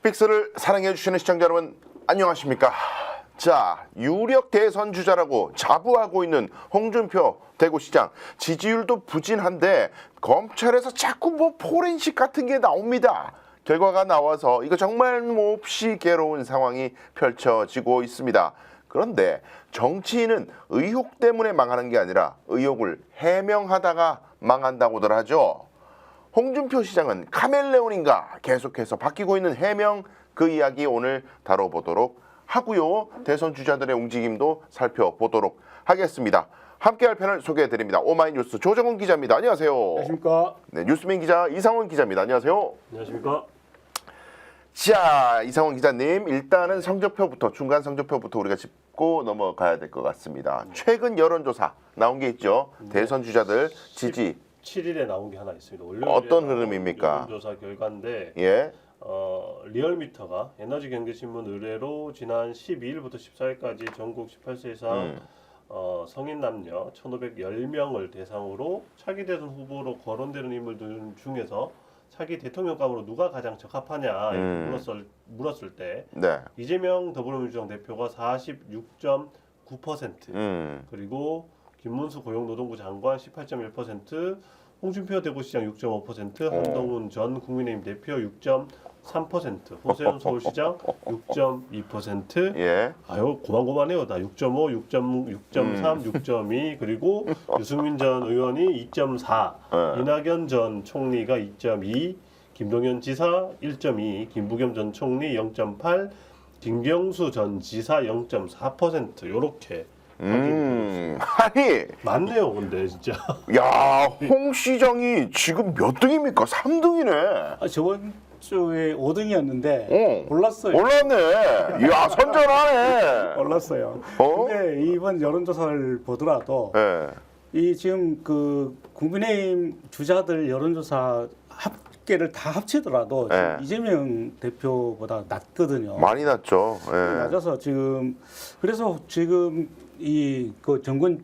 스픽스를 사랑해주시는 시청자 여러분 안녕하십니까. 자, 유력 대선 주자라고 자부하고 있는 홍준표 대구시장 지지율도 부진한데 검찰에서 자꾸 뭐 포렌식 같은 게 나옵니다. 결과가 나와서 이거 정말 몹시 괴로운 상황이 펼쳐지고 있습니다. 그런데 정치인은 의혹 때문에 망하는 게 아니라 의혹을 해명하다가 망한다고들 하죠. 홍준표 시장은 카멜레온인가 계속해서 바뀌고 있는 해명, 그 이야기 오늘 다뤄보도록 하고요. 대선 주자들의 움직임도 살펴보도록 하겠습니다. 함께할 패널 소개해드립니다. 오마이뉴스 조정훈 기자입니다. 안녕하세요. 안녕하십니까. 네, 뉴스맨 기자 이상원 기자입니다. 안녕하세요. 안녕하십니까. 자, 이상원 기자님, 일단은 성적표부터, 중간 성적표부터 우리가 짚고 넘어가야 될 것 같습니다. 최근 여론조사 나온 게 있죠. 대선 주자들 지지. 7일에 나온 게 하나 있습니다. 월요일에 어떤 흐름입니까? 여론조사 결과인데 예. 리얼미터가 에너지경제신문 의뢰로 지난 12일부터 14일까지 전국 18세 이상 성인 남녀 1,510명을 대상으로 차기 대선 후보로 거론되는 인물들 중에서 차기 대통령감으로 누가 가장 적합하냐 물었을 때 네. 이재명 더불어민주당 대표가 46.9%, 그리고 김문수 고용노동부 장관 18.1%, 홍준표 대구시장 6.5%, 한동훈 전 국민의힘 대표 6.3%, 호세훈 서울시장 6.2%. 예. 아유 고만고만해요. 다 6.5, 6.3, 6.2, 그리고 유승민 전 의원이 2.4, 이낙연 전 총리가 2.2, 김동연 지사 1.2, 김부겸 전 총리 0.8, 김경수 전 지사 0.4% 요렇게. 아니, 많네요, 근데 진짜. 야, 홍 시장이 지금 몇 등입니까? 3등이네. 저번 주에 5등이었는데 올랐어요. 올랐네. 이야, 선전하네. 올랐어요. 어? 근데 이번 여론조사를 보더라도 예. 이 지금 그 국민의힘 주자들 여론조사 합계를 다 합치더라도 네. 이재명 대표보다 낮거든요. 많이 났죠. 예. 낮아서 지금 그래서 지금 이 그 정권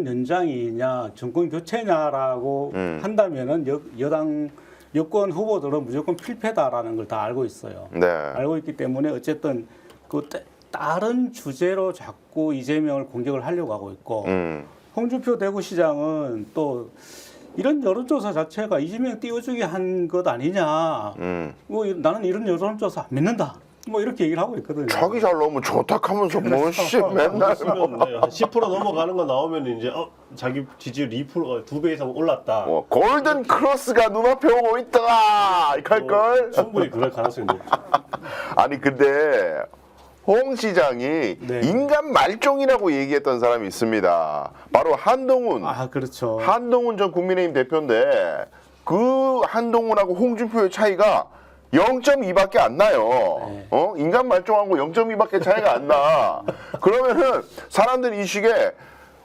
연장이냐 정권 교체냐라고 한다면은 여당 여권 후보들은 무조건 필패다라는 걸 다 알고 있어요. 네. 알고 있기 때문에 어쨌든 그 다른 주제로 자꾸 이재명을 공격을 하려고 하고 있고 홍준표 대구시장은 또 이런 여론조사 자체가 이재명 띄워주기 한 것 아니냐. 뭐 나는 이런 여론조사 안 믿는다. 뭐 이렇게 얘기를 하고 있거든요. 자기 잘 나오면 좋다 하면서 뭐씨 맨날 쓰면 네, 한 10% 넘어가는 거 나오면 이제 자기 지지율 2%, 2배 이상 올랐다. 골든 크로스가 눈앞에 오고 있다 이렇게 할걸. 충분히 그럴 가능성이 높죠. 아니 근데 홍 시장이 네. 인간 말종이라고 얘기했던 사람이 있습니다. 바로 한동훈. 아 그렇죠. 한동훈 전 국민의힘 대표인데 그 한동훈하고 홍준표의 차이가 0.2밖에 안 나요. 네. 인간 말종하고 0.2밖에 차이가 안 나. 그러면은 사람들이 이 시기에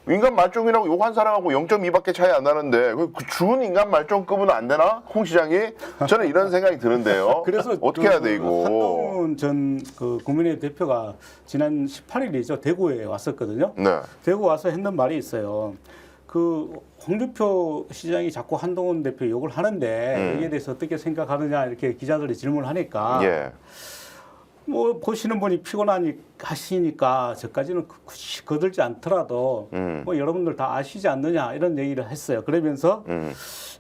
인간 말종이라고 욕한 사람하고 0.2밖에 차이 안 나는데 그 준 인간 말종급은 안 되나? 홍 시장이? 저는 이런 생각이 드는데요. 그래서 어떻게 해야 돼 이거? 한동훈 전 그 국민의힘 대표가 지난 18일이죠 대구에 왔었거든요. 네. 대구 와서 했는 말이 있어요. 그 홍준표 시장이 자꾸 한동훈 대표 욕을 하는데 여기에 대해서 어떻게 생각하느냐 이렇게 기자들이 질문을 하니까 예. 뭐 보시는 분이 피곤하시니까 저까지는 굳이 거들지 않더라도 뭐 여러분들 다 아시지 않느냐 이런 얘기를 했어요. 그러면서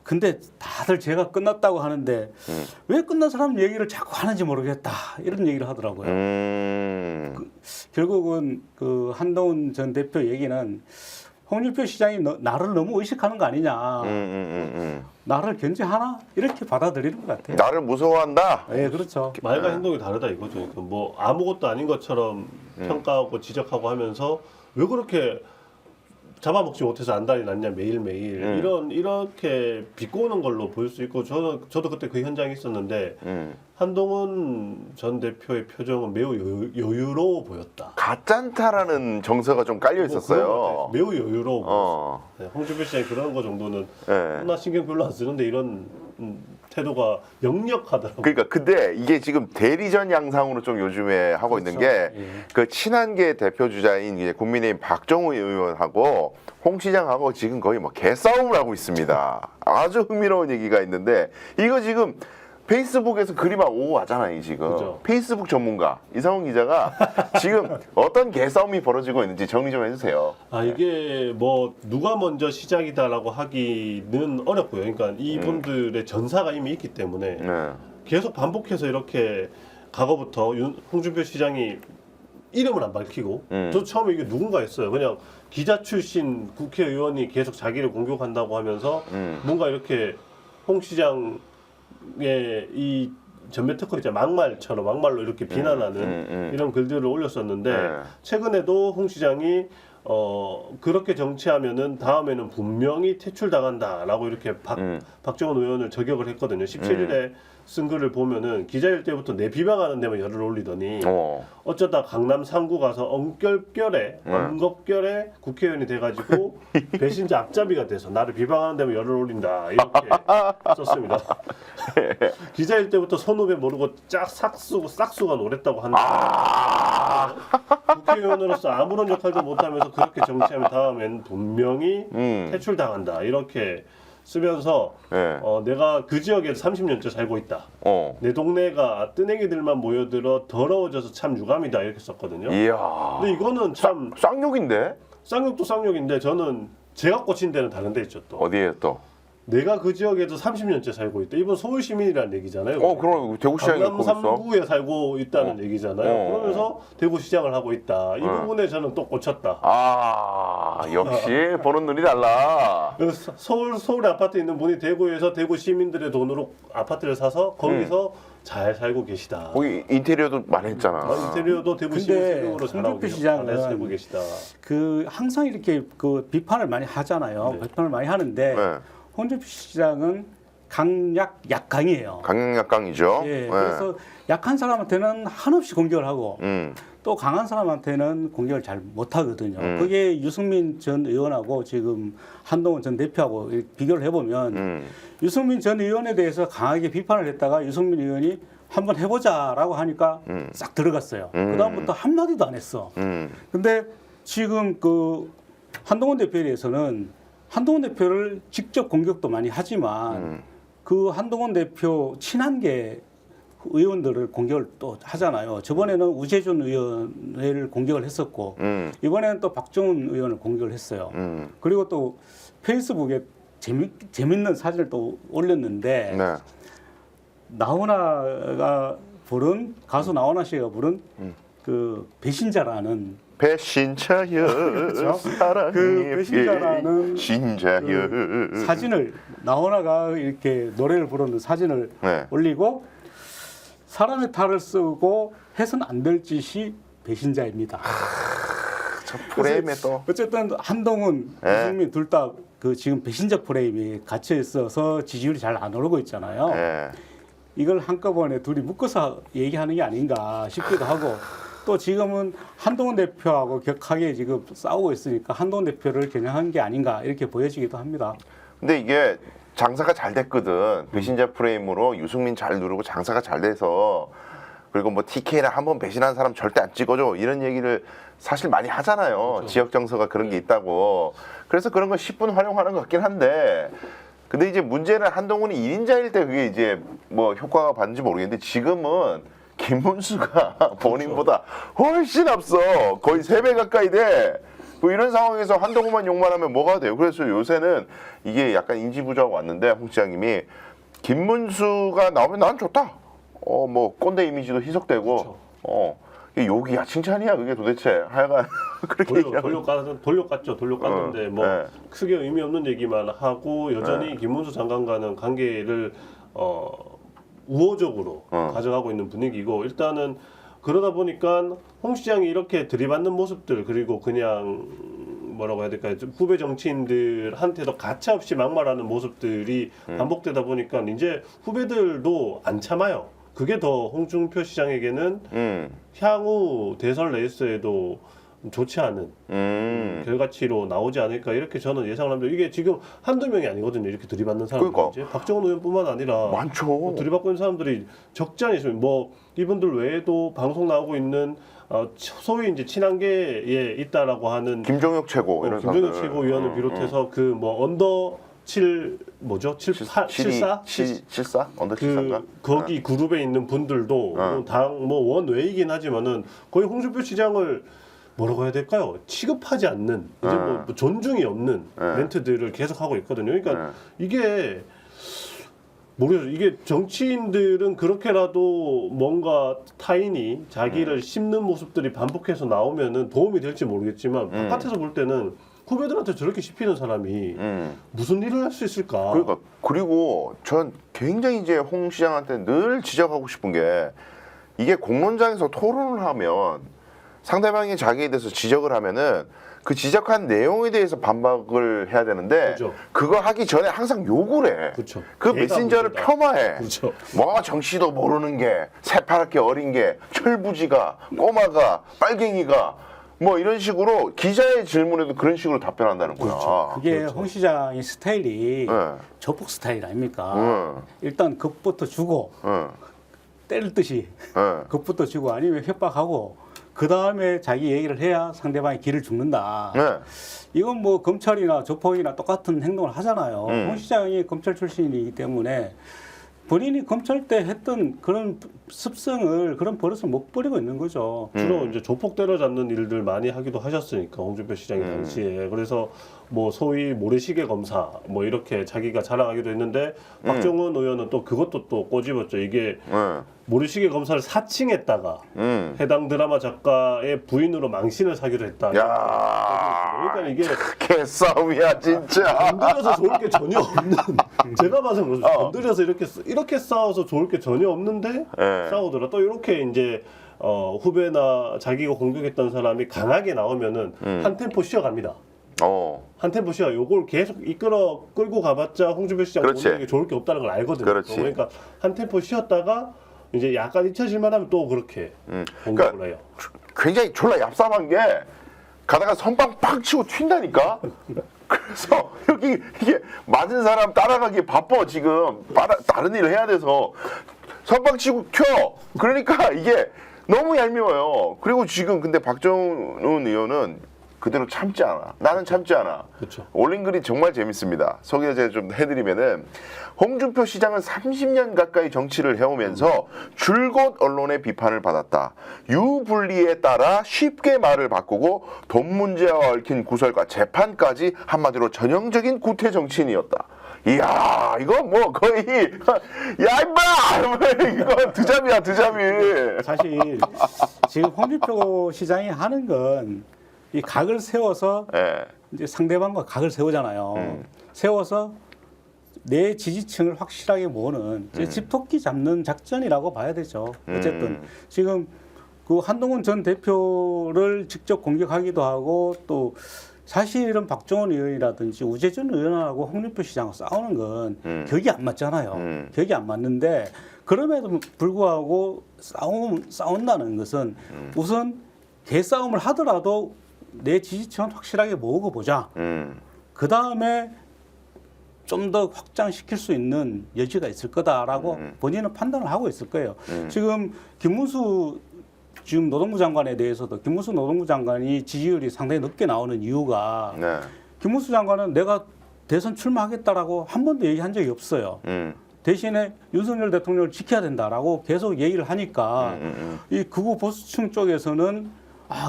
근데 다들 제가 끝났다고 하는데 왜 끝난 사람 얘기를 자꾸 하는지 모르겠다 이런 얘기를 하더라고요. 결국은 그 한동훈 전 대표 얘기는 홍준표 시장이 나를 너무 의식하는 거 아니냐. 나를 견제하나? 이렇게 받아들이는 것 같아요. 나를 무서워한다? 예, 그렇죠. 말과 행동이 다르다 이거죠. 그러니까 뭐 아무것도 아닌 것처럼 평가하고 지적하고 하면서 왜 그렇게 잡아먹지 못해서 안달이 났냐 매일매일 이렇게 비꼬는 걸로 보일 수 있고 저도 그때 그 현장에 있었는데 한동훈 전 대표의 표정은 매우 여유로워 보였다. 가짠타라는 정서가 좀 깔려 그런 것 같아요. 있었어요. 매우 여유로워 보였어요. 네. 홍준표 씨의 그런 거 정도는 예. 나 신경 별로 안 쓰는데 이런 태도가 역력하더라고요. 그러니까 근데 이게 지금 대리전 양상으로 좀 요즘에 하고 있는 게 그 친한계 대표 주자인 이제 국민의힘 박정우 의원하고 홍 시장하고 지금 거의 뭐 개싸움을 하고 있습니다. 아주 흥미로운 얘기가 있는데 이거 지금 페이스북에서 글이 막 오고 가잖아요, 지금. 그죠. 페이스북 전문가 이상훈 기자가 지금 어떤 개싸움이 벌어지고 있는지 정리 좀 해주세요. 아 이게 뭐 누가 먼저 시작이다라고 하기는 어렵고요. 그러니까 이분들의 전사가 이미 있기 때문에 네. 계속 반복해서 이렇게 과거부터 홍준표 시장이 이름을 안 밝히고 저 처음에 이게 누군가 했어요. 그냥 기자 출신 국회의원이 계속 자기를 공격한다고 하면서 뭔가 이렇게 홍 시장의 이 전매 특허 이제 막말로 이렇게 비난하는 이런 글들을 올렸었는데 네. 최근에도 홍 시장이 그렇게 정치하면은 다음에는 분명히 퇴출당한다라고 이렇게 박정원 의원을 저격을 했거든요. 17일에 쓴 글을 보면은 기자일 때부터 내 비방하는 데만 열을 올리더니 어쩌다 강남 3구 가서 엉겹결에 국회의원이 돼가지고 배신자 앞잡이가 돼서 나를 비방하는 데만 열을 올린다 이렇게 썼습니다. 기자일 때부터 선후배 모르고 싹수가 노랬다고 하는데 국회의원으로서 아무런 역할도 못하면서 그렇게 정치하면 다음엔 분명히 퇴출당한다 이렇게 쓰면서 네. 내가 그 지역에서 30년째 살고 있다. 내 동네가 뜨내기들만 모여들어 더러워져서 참 유감이다 이렇게 썼거든요. 이야. 근데 이거는 참 쌍욕인데? 쌍욕도 쌍욕인데 저는 제가 꽂힌 데는 다른 데 있죠 또. 어디에 또? 내가 그 지역에도 30년째 살고 있다. 이번 서울 시민이라는 얘기잖아요. 그럼 대구시장이 강남 갖고 있어. 3구에 살고 있다는 얘기잖아요. 그러면서 대구시장을 하고 있다. 이 부분에 저는 또 꽂혔다. 역시 보는 눈이 달라. 그래서 서울에 아파트 있는 분이 대구에서 대구 시민들의 돈으로 아파트를 사서 거기서 잘 살고 계시다. 거기 인테리어도 많이 했잖아. 인테리어도 대구 시민 세금으로 잘하고 홍준표 시장은 살고 계시다. 그 항상 이렇게 그 비판을 많이 하잖아요. 네. 비판을 많이 하는데 네. 홍준표 시장은 약강이에요. 강약강이죠. 예, 네. 그래서 약한 사람한테는 한없이 공격을 하고 음. 또 강한 사람한테는 공격을 잘 못하거든요. 그게 유승민 전 의원하고 지금 한동훈 전 대표하고 비교를 해보면 유승민 전 의원에 대해서 강하게 비판을 했다가 유승민 의원이 한번 해보자라고 하니까 싹 들어갔어요. 그다음부터 한마디도 안 했어. 근데 지금 그 한동훈 대표에 대해서는 한동훈 대표를 직접 공격도 많이 하지만 그 한동훈 대표 친한계 의원들을 공격을 또 하잖아요. 저번에는 우재준 의원을 공격을 했었고 이번에는 또 박정훈 의원을 공격을 했어요. 그리고 또 페이스북에 재밌는 사진을 또 올렸는데 네. 나훈아가 부른 가수 나훈아 씨가 부른 그 배신자라는 배신자여 사랑의 그 배신자라는 배신자여 사진을 나훈아가 이렇게 노래를 부르는 사진을 네. 올리고 사람의 탈을 쓰고 해서는 안 될 짓이 배신자입니다. 저 프레임에 또 어쨌든 한동훈, 네. 유승민 둘 다 그 지금 배신적 프레임이 갇혀 있어서 지지율이 잘 안 오르고 있잖아요. 네. 이걸 한꺼번에 둘이 묶어서 얘기하는 게 아닌가 싶기도 하고 또 지금은 한동훈 대표하고 격하게 지금 싸우고 있으니까 한동훈 대표를 겨냥한 게 아닌가 이렇게 보여지기도 합니다. 근데 이게 장사가 잘 됐거든. 배신자 프레임으로 유승민 잘 누르고 장사가 잘 돼서 그리고 뭐 TK나 한번 배신한 사람 절대 안 찍어줘 이런 얘기를 사실 많이 하잖아요. 그렇죠. 지역 정서가 그런 게 있다고. 그래서 그런 거 10분 활용하는 것 같긴 한데 근데 이제 문제는 한동훈이 1인자일 때 그게 이제 뭐 효과가 받는지 모르겠는데 지금은 김문수가 본인보다 훨씬 앞서 거의 3배 가까이 돼. 뭐 이런 상황에서 한동훈만 욕만 하면 뭐가 돼요? 그래서 요새는 이게 약간 인지 부조가 왔는데 홍 시장님이 김문수가 나오면 난 좋다. 뭐 꼰대 이미지도 희석되고 이게 욕이야 칭찬이야 그게 도대체 하여간 그렇게 얘기하고 돌려 깠는데 뭐 네. 크게 의미 없는 얘기만 하고 여전히 김문수 장관과는 관계를 우호적으로 가져가고 있는 분위기고 일단은 그러다 보니까 홍 시장이 이렇게 들이받는 모습들 그리고 그냥 뭐라고 해야 될까요? 좀 후배 정치인들한테도 가차없이 막말하는 모습들이 반복되다 보니까 이제 후배들도 안 참아요. 그게 더 홍준표 시장에게는 향후 대선 레이스에도 좋지 않은 결과치로 나오지 않을까 이렇게 저는 예상을 합니다. 이게 지금 한두 명이 아니거든요. 이렇게 들이받는 사람들이 그러니까. 이제 박정훈 의원뿐만 아니라 많죠. 들이받고 있는 사람들이 적지 않으면 뭐 이분들 외에도 방송 나오고 있는 소위 이제 친한계에 있다라고 하는 김종혁 최고 이런 김종혁 사람들. 최고위원을 비롯해서 그 뭐 언더 뭐죠? 74? 74? 언더 74인가? 거기 그룹에 있는 분들도 원 외이긴 하지만은 거의 홍준표 시장을 뭐라고 해야 될까요? 취급하지 않는 이제 뭐 존중이 없는 멘트들을 계속 하고 있거든요. 그러니까 이게 모르겠어요. 이게 정치인들은 그렇게라도 뭔가 타인이 자기를 씹는 모습들이 반복해서 나오면은 도움이 될지 모르겠지만 바깥에서 볼 때는 후배들한테 저렇게 씹히는 사람이 무슨 일을 할 수 있을까? 그러니까 그리고 전 굉장히 이제 홍 시장한테 늘 지적하고 싶은 게 이게 공론장에서 토론을 하면 상대방이 자기에 대해서 지적을 하면은 그 지적한 내용에 대해서 반박을 해야 되는데 그렇죠. 그거 하기 전에 항상 욕을 해. 그렇죠. 그 걔가 메신저를 문제다. 폄하해. 그렇죠. 뭐 정치도 모르는 게 새파랗게 어린 게 철부지가 꼬마가 빨갱이가 뭐 이런 식으로 기자의 질문에도 그런 식으로 답변한다는 거야. 그렇죠. 그게 홍 시장의 스타일이 네. 조폭 스타일 아닙니까? 일단 겁부터 주고 때릴 듯이 겁부터 주고 아니면 협박하고 그 다음에 자기 얘기를 해야 상대방이 길을 죽는다. 네. 이건 뭐 검찰이나 조폭이나 똑같은 행동을 하잖아요. 홍 시장이 검찰 출신이기 때문에 본인이 검찰 때 했던 그런 습성을 그런 버릇을 못 버리고 있는 거죠. 주로 이제 조폭 때려잡는 일들 많이 하기도 하셨으니까 홍준표 시장이 당시에 그래서 뭐 소위 모래시계 검사 뭐 이렇게 자기가 자랑하기도 했는데 박정훈 의원은 또 그것도 또 꼬집었죠. 이게 모래시계 검사를 사칭했다가 해당 드라마 작가의 부인으로 망신을 사기로 했다. 야, 그러니까 이게 개싸움이야 진짜. 건드려서 좋을 게 전혀 없는. 제가 봐서 그렇죠. 건드려서 이렇게 싸워서 좋을 게 전혀 없는데 싸우더라. 또 이렇게 이제 후배나 자기가 공격했던 사람이 강하게 나오면은 한 템포 쉬어갑니다. 한 템포 쉬어. 요걸 계속 끌고 가봤자 홍준표 시장 그렇지. 보는 게 좋을 게 없다는 걸 알거든요. 그렇지. 그러니까 한 템포 쉬었다가 이제 약간 잊혀질만 하면 또 그렇게 공격을 그러니까 해요. 굉장히 졸라 얍삽한 게 가다가 선빵 팍 치고 튄다니까. 그래서 여기 이게 맞은 사람 따라가기 바빠 지금 다른 일을 해야 돼서 선빵 치고 튀어. 그러니까 이게 너무 얄미워요. 그리고 지금 근데 박정훈 의원은 그대로 참지 않아. 나는 참지 않아. 그렇죠. 올린 글이 정말 재밌습니다. 소개 제가 좀 해드리면은 홍준표 시장은 30년 가까이 정치를 해오면서 줄곧 언론의 비판을 받았다. 유불리에 따라 쉽게 말을 바꾸고 돈 문제와 얽힌 구설과 재판까지 한마디로 전형적인 구태 정치인이었다. 이야, 이거 뭐 거의 야 임마 이거 드잡이야 드잡이. 사실 지금 홍준표 시장이 하는 건 이 각을 세워서 이제 상대방과 각을 세우잖아요. 세워서 내 지지층을 확실하게 모으는 이제 집토끼 잡는 작전이라고 봐야 되죠. 어쨌든 지금 그 한동훈 전 대표를 직접 공격하기도 하고 또 사실은 박정훈 의원이라든지 우재준 의원하고 홍준표 시장하고 싸우는 건 격이 안 맞잖아요. 격이 안 맞는데 그럼에도 불구하고 싸운다는 것은 우선 개싸움을 하더라도 내 지지층은 확실하게 모으고 보자. 그 다음에 좀 더 확장시킬 수 있는 여지가 있을 거다라고 본인은 판단을 하고 있을 거예요. 지금 김문수 지금 노동부 장관에 대해서도 김문수 노동부 장관이 지지율이 상당히 높게 나오는 이유가 김문수 장관은 내가 대선 출마하겠다라고 한 번도 얘기한 적이 없어요. 대신에 윤석열 대통령을 지켜야 된다라고 계속 얘기를 하니까 이 극우 보수층 쪽에서는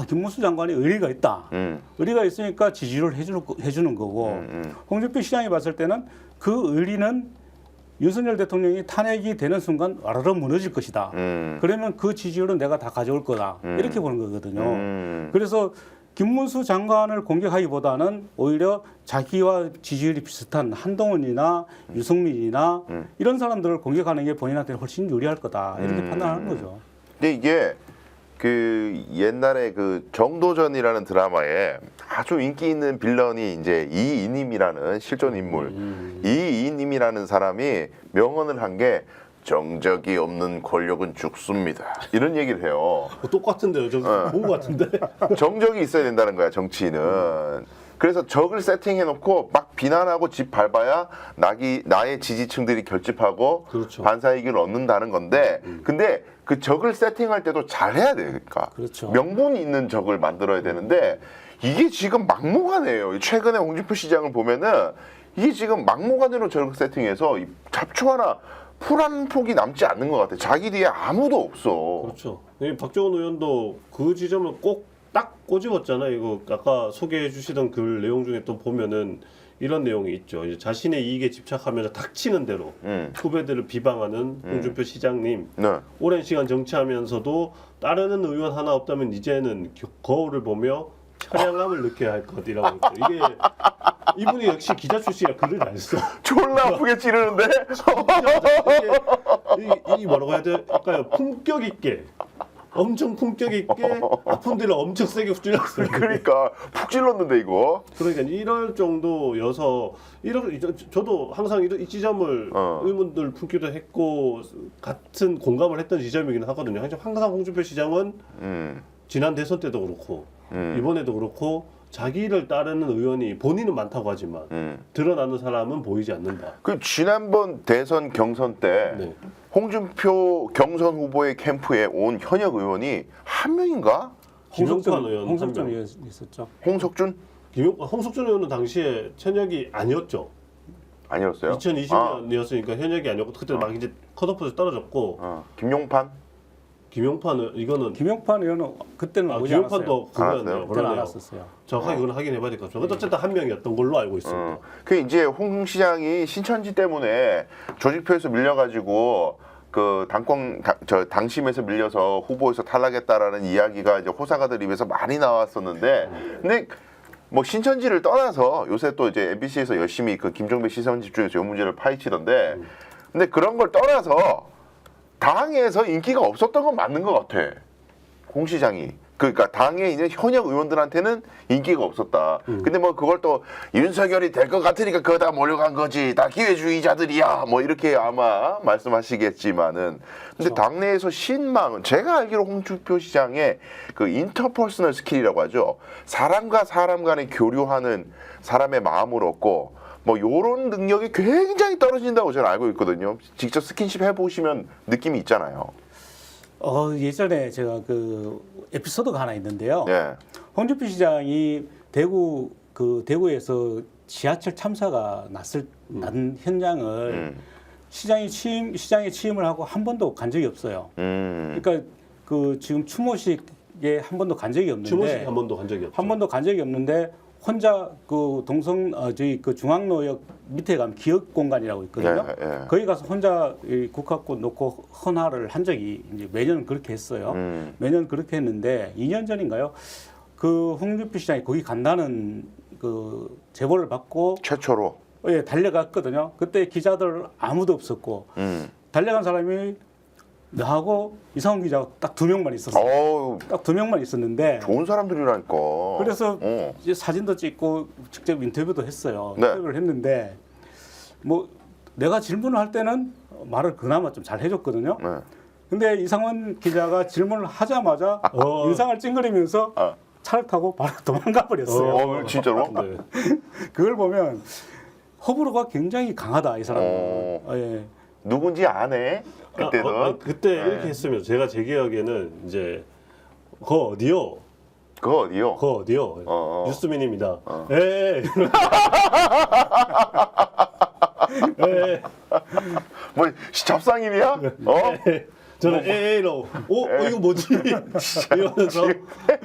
김문수 장관이 의리가 있다. 의리가 있으니까 지지를 해주는 거고 홍준표 시장이 봤을 때는 그 의리는 윤석열 대통령이 탄핵이 되는 순간 와르르 무너질 것이다. 그러면 그 지지율은 내가 다 가져올 거다. 이렇게 보는 거거든요. 그래서 김문수 장관을 공격하기보다는 오히려 자기와 지지율이 비슷한 한동훈이나 유승민이나 이런 사람들을 공격하는 게 본인한테 훨씬 유리할 거다. 이렇게 판단하는 거죠. 근데 이게 그 옛날에 그 정도전이라는 드라마에 아주 인기 있는 빌런이 이제 이인임이라는 실존 인물, 이인임이라는 사람이 명언을 한 게 정적이 없는 권력은 죽습니다. 이런 얘기를 해요. 똑같은데요. 저 보고 같은데. 정적이 있어야 된다는 거야 정치인은. 그래서 적을 세팅해놓고 막 비난하고 집 밟아야 나의 지지층들이 결집하고 그렇죠. 반사이익을 얻는다는 건데 근데 그 적을 세팅할 때도 잘해야 되니까 그렇죠. 명분이 있는 적을 만들어야 되는데 이게 지금 막무가내예요. 최근에 홍준표 시장을 보면은 이게 지금 막무가내로 저렇게 세팅해서 이 잡초 하나 풀 한 폭이 남지 않는 것 같아. 자기 뒤에 아무도 없어. 그렇죠. 이 박정원 의원도 그 지점을 꼭 딱 꼬집었잖아요. 이거 아까 소개해 주시던 글 내용 중에 또 보면은 이런 내용이 있죠. 이제 자신의 이익에 집착하면서 닥치는 대로 후배들을 비방하는 홍준표 시장님. 네. 오랜 시간 정치하면서도 따르는 의원 하나 없다면 이제는 거울을 보며 처량함을 느껴야 할 것이라고 했죠. 이게 이분이 역시 기자 출신이라 글을 잘 써. 졸라 아프게 찌르는데? 이 뭐라고 해야 될까요? 품격 있게. 엄청 품격 있게 아픈 데를 엄청 세게 찔렀어요. 그러니까 푹 찔렀는데 이거. 그러니까 이럴 정도여서 저도 항상 이 지점을 의문들 품기도 했고 같은 공감을 했던 지점이긴 하거든요. 항상 홍준표 시장은 지난 대선 때도 그렇고 이번에도 그렇고 자기를 따르는 의원이 본인은 많다고 하지만 드러나는 사람은 보이지 않는다. 그 지난번 대선 경선 때 네. 홍준표 경선 후보의 캠프에 온 현역 의원이 한 명인가? 김용판 의원 홍석준 한 명. 의원 있었죠. 홍석준? 홍석준 의원은 당시에 현역이 아니었죠. 아니었어요. 2020년이었으니까 현역이 아니었고 그때 막 이제 컷오프에서 떨어졌고 김용판? 김용판 이거는 김용판 의원은 그때는 오지 김용판도 않았어요. 그거였네요. 그때는 안 왔었어요. 정확하게 그건 확인해봐야 될 것 같죠. 어쨌든 한 명이었던 걸로 알고 있습니다. 그 이제 홍 시장이 신천지 때문에 조직표에서 밀려가지고 그 당심에서 밀려서 후보에서 탈락했다라는 이야기가 이제 호사가들 입에서 많이 나왔었는데, 근데 뭐 신천지를 떠나서 요새 또 이제 MBC에서 열심히 그 김종배 시선 집중해서 이 문제를 파헤치던데, 근데 그런 걸 떠나서 당에서 인기가 없었던 건 맞는 것 같아. 홍 시장이. 그러니까 당에 있는 현역 의원들한테는 인기가 없었다. 근데 뭐 그걸 또 윤석열이 될 것 같으니까 그거 다 몰려간 거지. 다 기회주의자들이야. 뭐 이렇게 아마 말씀하시겠지만은. 근데 그렇죠. 당내에서 신망은 제가 알기로 홍준표 시장의 그 인터퍼스널 스킬이라고 하죠. 사람과 사람 간에 교류하는 사람의 마음을 얻고 뭐 요런 능력이 굉장히 떨어진다고 저는 알고 있거든요. 직접 스킨십 해보시면 느낌이 있잖아요. 예전에 제가 그 에피소드가 하나 있는데요. 예. 홍준표 시장이 대구에서 지하철 참사가 난 현장을 시장에 취임을 하고 한 번도 간 적이 없어요. 그러니까 그 지금 추모식에 한 번도 간 적이 없는데 추모식 한 번도 간 적이 없죠. 한 번도 간 적이 없는데 혼자 그 저희 그 중앙로역 밑에 가면 기억 공간이라고 있거든요. 예. 거기 가서 혼자 이 국화꽃 놓고 헌화를 한 적이 이제 매년 그렇게 했어요. 매년 그렇게 했는데 2년 전인가요? 그 홍준표 시장이 거기 간다는 그 제보를 받고 최초로. 달려갔거든요. 그때 기자들 아무도 없었고 달려간 사람이 나하고 이상훈 기자가 딱 2명만 있었어요. 어우, 딱 2명만 있었는데 좋은 사람들이라니까. 그래서 이제 사진도 찍고 직접 인터뷰도 했어요. 네. 인터뷰를 했는데 뭐 내가 질문을 할 때는 말을 그나마 좀 잘 해줬거든요. 네. 근데 이상원 기자가 질문을 하자마자 인상을 찡그리면서 차를 타고 바로 도망가 버렸어요. 진짜로? 네. 그걸 보면 호불호가 굉장히 강하다 이 사람은. 예. 누군지 아네? 그때도. 그때 이렇게 했으면 제 기억에는 이제 거 어디요? 그거 어디요? 거 어디요? 뉴스민입니다. 에. 에. 뭐 잡상인이야? 저는 에에로 이거 뭐지? 이러면서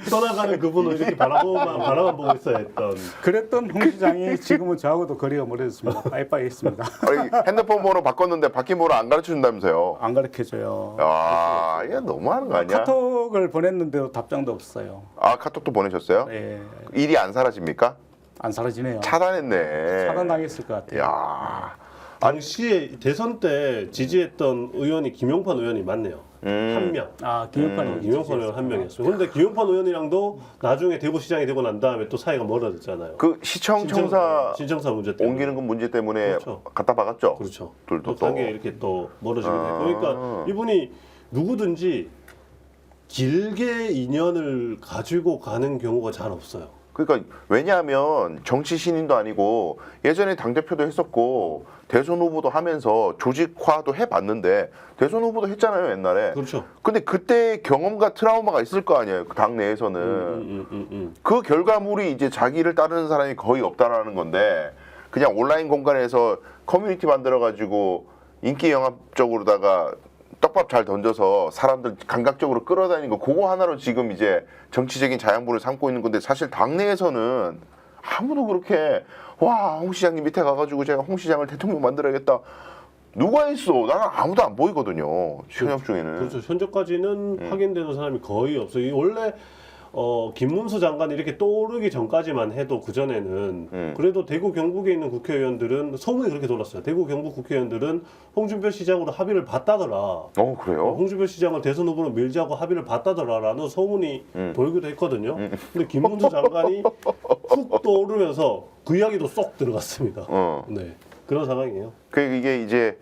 떠나가는 그분을 이렇게 바라만 보고 있어야 했던. 그랬던 홍 시장이 지금은 저하고도 거리가 멀어졌습니다. 빠이빠이 했습니다. 아니, 핸드폰 번호 바꿨는데 바뀐 번호 안 가르쳐 준다면서요? 안 가르쳐줘요. 아, 이게 너무하는 거 아니야? 카톡을 보냈는데도 답장도 없어요. 아, 카톡도 보내셨어요? 네, 일이 안 사라집니까? 안 사라지네요. 차단했네. 차단당했을 것 같아요. 야, 당시에 대선 때 지지했던 의원이 김용판 의원이 맞네요. 한 명. 김용판 의원. 김용판 의원 한 명이었어요. 그런데 김용판 의원이랑도 나중에 대구시장이 되고 난 다음에 또 사이가 멀어졌잖아요. 그 시청 청사 신청사 문제 때문에. 옮기는 건 문제 때문에 그렇죠. 갖다 박았죠. 그렇죠. 둘도 또 단계 또. 이렇게 또 멀어지게 되고. 그러니까 이분이 누구든지 길게 인연을 가지고 가는 경우가 잘 없어요. 그러니까 왜냐하면 정치 신인도 아니고 예전에 당 대표도 했었고 대선 후보도 하면서 조직화도 해봤는데 대선 후보도 했잖아요 옛날에. 그렇죠. 근데 그때 경험과 트라우마가 있을 거 아니에요 그 당 내에서는. 그 결과물이 이제 자기를 따르는 사람이 거의 없다라는 건데 그냥 온라인 공간에서 커뮤니티 만들어가지고 인기 영합 쪽으로다가 떡밥 잘 던져서 사람들 감각적으로 끌어다니는 거 그거 하나로 지금 이제 정치적인 자양분을 삼고 있는 건데 사실 당내에서는 아무도 그렇게 와 홍 시장님 밑에 가가지고 제가 홍 시장을 대통령 만들어야겠다 누가 있어? 나는 아무도 안 보이거든요. 현역 중에는. 그렇죠. 현재까지는 확인되는 사람이 거의 없어요. 이 원래 김문수 장관이 이렇게 떠오르기 전까지만 해도 그 전에는 그래도 대구 경북에 있는 국회의원들은 소문이 그렇게 돌았어요. 대구 경북 국회의원들은 홍준표 시장으로 합의를 봤다더라. 그래요? 홍준표 시장을 대선 후보로 밀자고 합의를 봤다더라라는 소문이 돌기도 했거든요. 근데 김문수 장관이 훅 떠오르면서 그 이야기도 쏙 들어갔습니다. 네, 그런 상황이에요. 이게 이제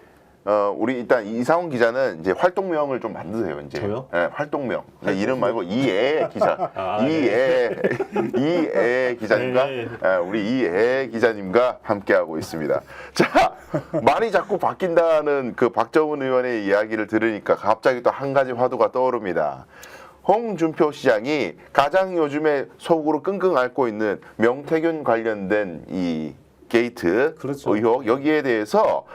우리 일단 이상훈 기자는 이제 활동명을 좀 만드세요. 이제. 저요? 네, 활동명. 이름 말고 이애 기자. 네. 이애 기자님과 네. 우리 이애 기자님과 함께하고 있습니다. 자, 말이 자꾸 바뀐다는 그 박정훈 의원의 이야기를 들으니까 갑자기 또 한 가지 화두가 떠오릅니다. 홍준표 시장이 가장 요즘에 속으로 끙끙 앓고 있는 명태균 관련된 이 게이트 그렇죠. 의혹 여기에 대해서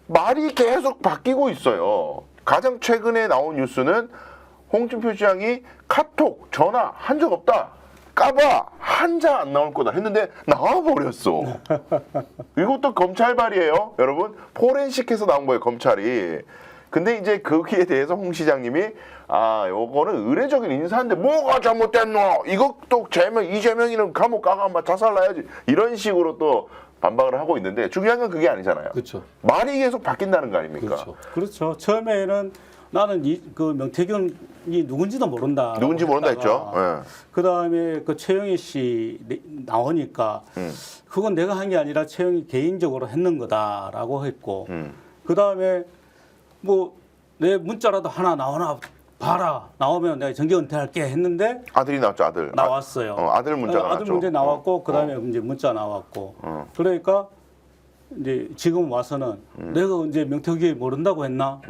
말이 계속 바뀌고 있어요. 가장 최근에 나온 뉴스는 홍준표 시장이 카톡, 전화 한 적 없다. 까봐 한자 안 나올 거다 했는데 나와버렸어. 이것도 검찰발이에요. 여러분 포렌식해서 나온 거예요. 검찰이. 근데 이제 거기에 대해서 홍 시장님이 요거는 의례적인 인사인데 뭐가 잘못됐노? 이것도 이재명이는 감옥 가가 자살나야지. 이런 식으로 또 반박을 하고 있는데 중요한 건 그게 아니잖아요. 그렇죠. 말이 계속 바뀐다는 거 아닙니까? 그렇죠. 그렇죠. 처음에는 나는 그 명태균이 누군지도 모른다. 누군지 모른다 했죠. 예. 그 다음에 그 최영희 씨 나오니까 그건 내가 한 게 아니라 최영희 개인적으로 했는 거다라고 했고 그 다음에 뭐 내 문자라도 하나 나오나 봐라. 나오면 내가 정계 은퇴할게 했는데 아들이 나왔죠. 아들. 나왔어요. 아들 문자가 나왔죠. 아들 문제 나왔고 그다음에 이제 문자 나왔고 그러니까 이제 지금 와서는 내가 이제 명태균이 모른다고 했나?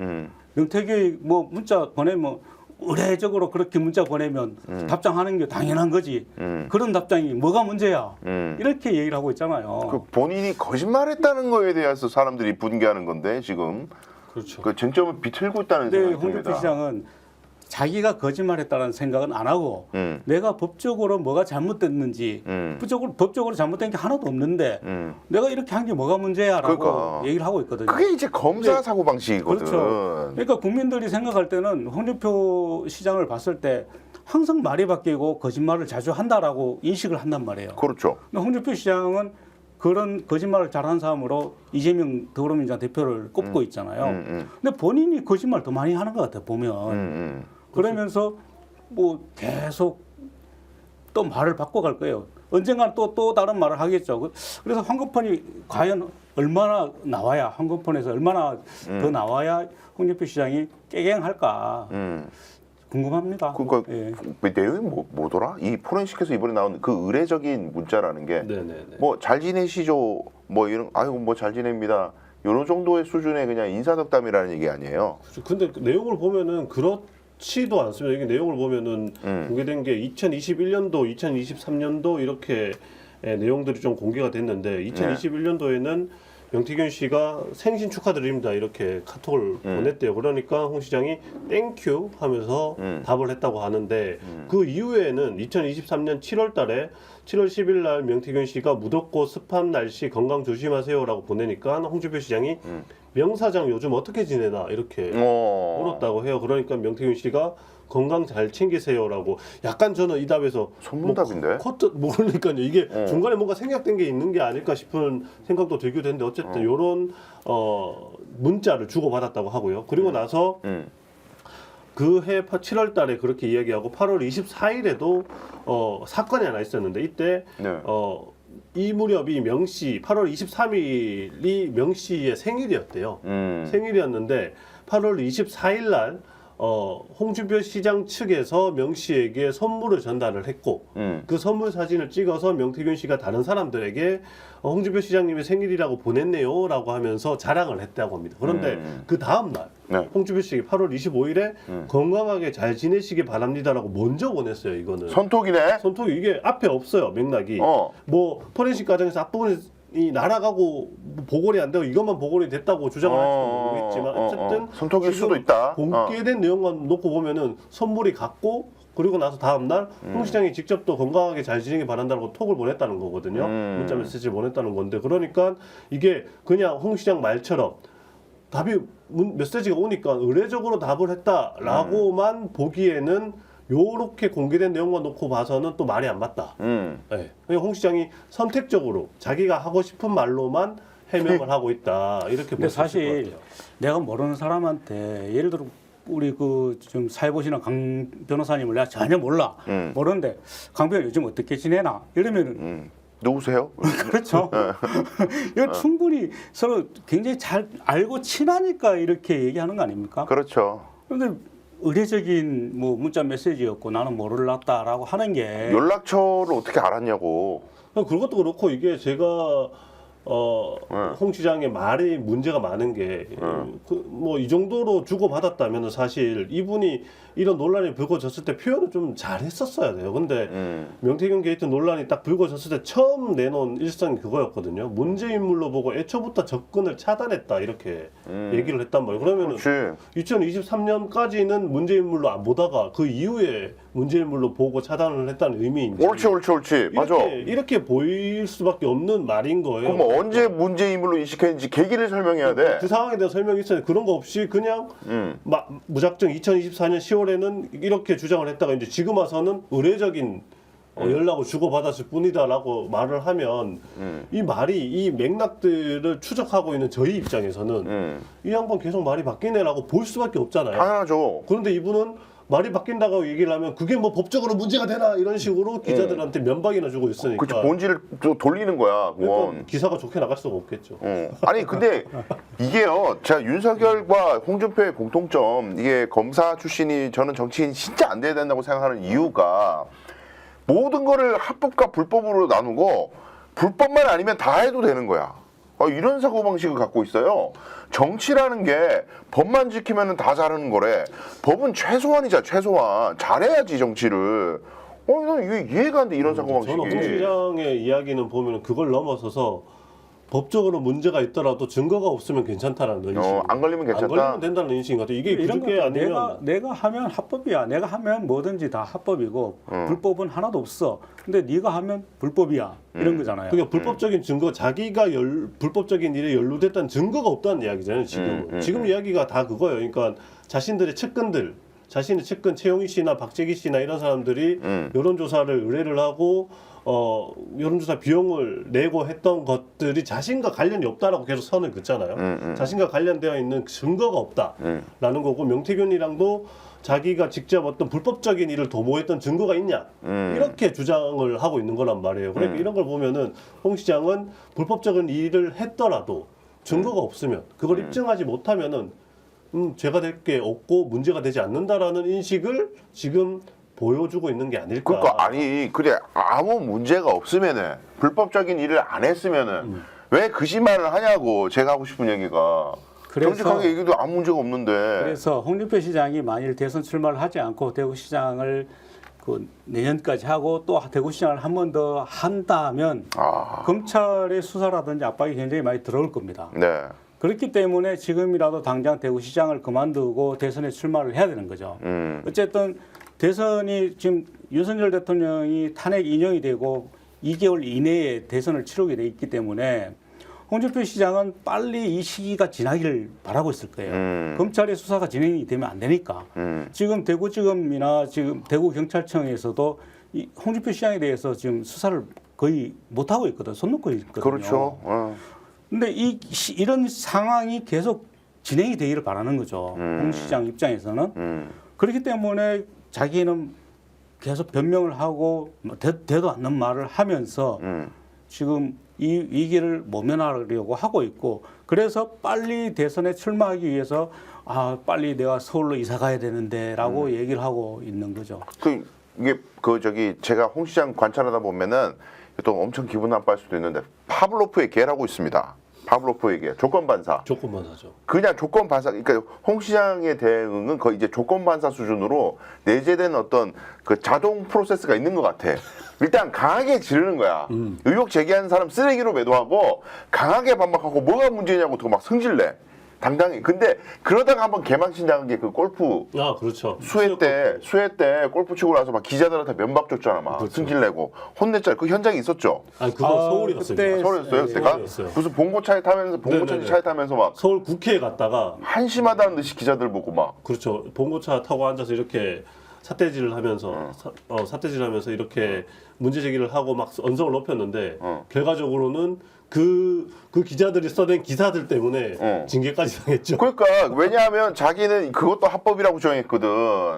명태균이 뭐 문자 보내면 의례적으로 그렇게 문자 보내면 답장하는 게 당연한 거지. 그런 답장이 뭐가 문제야? 이렇게 얘기를 하고 있잖아요. 그 본인이 거짓말했다는 거에 대해서 사람들이 분개하는 건데 지금 그렇죠. 그 쟁점을 비틀고 있다는 근데 생각이 듭니다. 홍준표 시장은 자기가 거짓말했다는 생각은 안 하고 내가 법적으로 뭐가 잘못됐는지 법적으로 잘못된 게 하나도 없는데 내가 이렇게 한 게 뭐가 문제야라고 그러니까. 얘기를 하고 있거든요. 그게 이제 검사 사고 방식이거든. 그렇죠. 그러니까 국민들이 생각할 때는 홍준표 시장을 봤을 때 항상 말이 바뀌고 거짓말을 자주 한다라고 인식을 한단 말이에요. 그렇죠. 근데 홍준표 시장은 그런 거짓말을 잘하는 사람으로 이재명 더불어민주당 대표를 꼽고 있잖아요. 근데 본인이 거짓말 더 많이 하는 것 같아요. 보면. 그러면서 뭐 계속 또 말을 바꿔갈 거예요. 언젠가는 또 다른 말을 하겠죠. 그래서 황급폰이 과연 얼마나 나와야 황급폰에서 얼마나 더 나와야 홍준표 시장이 깨갱할까 궁금합니다. 그러니까 예. 내용이 뭐더라? 이 포렌식에서 이번에 나온 그 의례적인 문자라는 게 뭐 잘 지내시죠? 뭐 이런 아이고 뭐 잘 지냅니다. 이런 정도의 수준의 그냥 인사덕담이라는 얘기 아니에요. 그렇죠. 근데 그 내용을 보면은 그렇지도 않습니다. 이게 내용을 보면은 공개된 게 2021년도, 2023년도 이렇게 내용들이 좀 공개가 됐는데 2021년도에는 명태균 씨가 생신 축하드립니다 이렇게 카톡을 보냈대요. 그러니까 홍 시장이 땡큐 하면서 답을 했다고 하는데 그 이후에는 2023년 7월 10일 날 명태균 씨가 무덥고 습한 날씨 건강 조심하세요라고 보내니까 홍준표 시장이 명사장 요즘 어떻게 지내나 이렇게 물었다고 해요. 그러니까 명태균 씨가 건강 잘 챙기세요라고 약간 저는 이 답에서 선문답인데. 모르니까요. 이게 중간에 뭔가 생략된 게 있는 게 아닐까 싶은 생각도 들기도 했는데 어쨌든 이런 문자를 주고받았다고 하고요. 그리고 나서 그 해 7월 달에 그렇게 이야기하고 8월 24일에도 사건이 하나 있었는데 이때 이 무렵이 명씨 8월 23일이 명씨의 생일이었대요. 생일이었는데 8월 24일 날 홍준표 시장 측에서 명 씨에게 선물을 전달을 했고 그 선물 사진을 찍어서 명태균 씨가 다른 사람들에게 홍준표 시장님의 생일이라고 보냈네요라고 하면서 자랑을 했다고 합니다. 그런데 그 다음 날 홍준표 씨에게 8월 25일에 건강하게 잘 지내시기 바랍니다라고 먼저 보냈어요. 이거는 손톱이네. 손톱이 이게 앞에 없어요. 맥락이 뭐 포렌식 과정에서 앞부분에 이 날아가고 보궐이 안 되고 이것만 보궐이 됐다고 주장을 할지도 모르겠지만 어쨌든 손톱일 지금 수도 있다. 공개된 내용만 놓고 보면은 선물이 갔고 그리고 나서 다음 날 홍 시장이 직접 또 건강하게 잘 지내기 바란다고 톡을 보냈다는 거거든요. 문자 메시지를 보냈다는 건데 그러니까 이게 그냥 홍 시장 말처럼 답이 메시지가 오니까 의례적으로 답을 했다라고만 보기에는 요렇게 공개된 내용만 놓고 봐서는 또 말이 안 맞다. 네. 홍 시장이 선택적으로 자기가 하고 싶은 말로만 해명을 하고 있다. 이렇게 근데 볼 수 있을 것 사실 같아요. 내가 모르는 사람한테 예를 들어 우리 그 지금 사회 보시는 강 변호사님을 내가 전혀 몰라 모르는데 강 변호 요즘 어떻게 지내나 이러면은 누구세요? 그렇죠. 이거 충분히 서로 굉장히 잘 알고 친하니까 이렇게 얘기하는 거 아닙니까? 그렇죠. 그런데 의례적인 뭐 문자 메시지였고 나는 몰랐다라고 하는 게 연락처를 어떻게 알았냐고. 그것도 그렇고 이게 제가 홍 시장의 말이 문제가 많은 게 뭐 이 정도로 주고받았다면 사실 이분이 이런 논란이 불거졌을 때 표현을 좀 잘했었어야 돼요. 근데 명태균 게이트 논란이 딱 불거졌을 때 처음 내놓은 일성이 그거였거든요. 문제 인물로 보고 애초부터 접근을 차단했다 이렇게 얘기를 했단 말이에요. 그러면은 그렇지. 2023년까지는 문제 인물로 안 보다가 그 이후에 문제 인물로 보고 차단을 했다는 의미인지 옳지. 맞아. 이렇게 보일 수밖에 없는 말인 거예요. 그럼 언제 문제 인물로 인식했는지 계기를 설명해야 돼. 그 상황에 대한 설명이 있어요. 그런 거 없이 그냥 무작정 2024년 10월에는 이렇게 주장을 했다가 이제 지금 와서는 의례적인 연락을 주고받았을 뿐이다라고 말을 하면 이 말이 이 맥락들을 추적하고 있는 저희 입장에서는 이 양반 계속 말이 바뀌네라고 볼 수밖에 없잖아요. 당연하죠. 그런데 이분은 말이 바뀐다고 얘기를 하면 그게 뭐 법적으로 문제가 되나 이런 식으로 기자들한테 면박이나 주고 있으니까 그치, 본질을 또 돌리는 거야. 그건. 그러니까 기사가 좋게 나갈 수가 없겠죠. 아니 근데 이게요, 제가 윤석열과 홍준표의 공통점, 이게 검사 출신이 저는 정치인 진짜 안 돼야 된다고 생각하는 이유가 모든 거를 합법과 불법으로 나누고 불법만 아니면 다 해도 되는 거야. 이런 사고방식을 갖고 있어요. 정치라는 게 법만 지키면 다 잘하는 거래. 법은 최소한이자 최소한. 잘해야지 정치를. 난 이게 이해가 안 돼, 이런 사고방식이. 저는 홍 시장의 이야기는 보면 그걸 넘어서서 법적으로 문제가 있더라도 증거가 없으면 괜찮다라는 인식. 안 걸리면 괜찮다. 안 걸리면 된다는 인식인 것 같아요. 이게 이런 그게 거 아니면 내가 하면 합법이야. 내가 하면 뭐든지 다 합법이고 불법은 하나도 없어. 근데 네가 하면 불법이야. 이런 거잖아요. 그게 불법적인 증거, 자기가 불법적인 일에 연루됐다는 증거가 없다는 이야기잖아요. 지금은. 지금 이야기가 다 그거예요. 그러니까 자신들의 측근들, 자신의 측근 최용희 씨나 박재기 씨나 이런 사람들이 여론조사를 의뢰를 하고 여론조사 비용을 내고 했던 것들이 자신과 관련이 없다라고 계속 선을 긋잖아요. 자신과 관련되어 있는 증거가 없다라는 거고 명태균이랑도 자기가 직접 어떤 불법적인 일을 도모했던 증거가 있냐 이렇게 주장을 하고 있는 거란 말이에요. 그러니까 이런 걸 보면은 홍 시장은 불법적인 일을 했더라도 증거가 없으면 그걸 입증하지 못하면은 죄가 될 게 없고 문제가 되지 않는다라는 인식을 지금 보여주고 있는 게 아닐까. 그러니까 아니 그래 아무 문제가 없으면은 불법적인 일을 안 했으면은 왜 거짓말을 하냐고 제가 하고 싶은 얘기가. 정직하게 얘기도 아무 문제가 없는데. 그래서 홍준표 시장이 만일 대선 출마를 하지 않고 대구시장을 그 내년까지 하고 또 대구시장을 한 번 더 한다면 검찰의 수사라든지 압박이 굉장히 많이 들어올 겁니다. 네. 그렇기 때문에 지금이라도 당장 대구시장을 그만두고 대선에 출마를 해야 되는 거죠. 어쨌든 대선이 지금 윤석열 대통령이 탄핵 인용이 되고 2개월 이내에 대선을 치르게 돼 있기 때문에 홍준표 시장은 빨리 이 시기가 지나기를 바라고 있을 거예요. 검찰의 수사가 진행이 되면 안 되니까. 지금 대구지검이나 지금 대구경찰청에서도 이 홍준표 시장에 대해서 지금 수사를 거의 못 하고 있거든. 손 놓고 있거든요. 그렇죠. 근데 이런 상황이 계속 진행이 되기를 바라는 거죠. 홍 시장 입장에서는. 그렇기 때문에 자기는 계속 변명을 하고 되도 않는 말을 하면서 지금 이 위기를 모면하려고 하고 있고 그래서 빨리 대선에 출마하기 위해서 빨리 내가 서울로 이사 가야 되는데라고 얘기를 하고 있는 거죠. 이게 제가 홍 시장 관찰하다 보면은 또 엄청 기분 나빠할 수도 있는데 파블로프의 개라고 있습니다. 파블로프의 개, 조건반사. 조건반사죠. 그냥 조건반사. 그러니까 홍 시장의 대응은 거의 이제 조건반사 수준으로 내재된 어떤 그 자동 프로세스가 있는 것 같아. 일단 강하게 지르는 거야. 의혹 제기하는 사람 쓰레기로 매도하고 강하게 반박하고 뭐가 문제냐고 더 막 승질내. 당당히. 근데 그러다가 한번 개망신 당한 게 그 골프 아 그렇죠. 수회 때 골프 치고 나서 막 기자들한테 면박 줬잖아. 막 그렇죠. 승질내고 혼냈잖아. 그 현장이 있었죠. 아니 그거 서울이었습니다. 그때 서울이었어요. 네, 그때가 서울이었어요. 무슨 봉고차에 타면서 봉고차지 네네네. 차에 타면서 막 서울 국회에 갔다가 한심하다는 듯이 기자들 보고 막 그렇죠. 봉고차 타고 앉아서 이렇게 삿대질을 하면서 삿대질하면서 이렇게 문제 제기를 하고 막 언성을 높였는데 결과적으로는 그 기자들이 써낸 기사들 때문에 징계까지 당했죠. 그러니까 왜냐하면 자기는 그것도 합법이라고 주장했거든.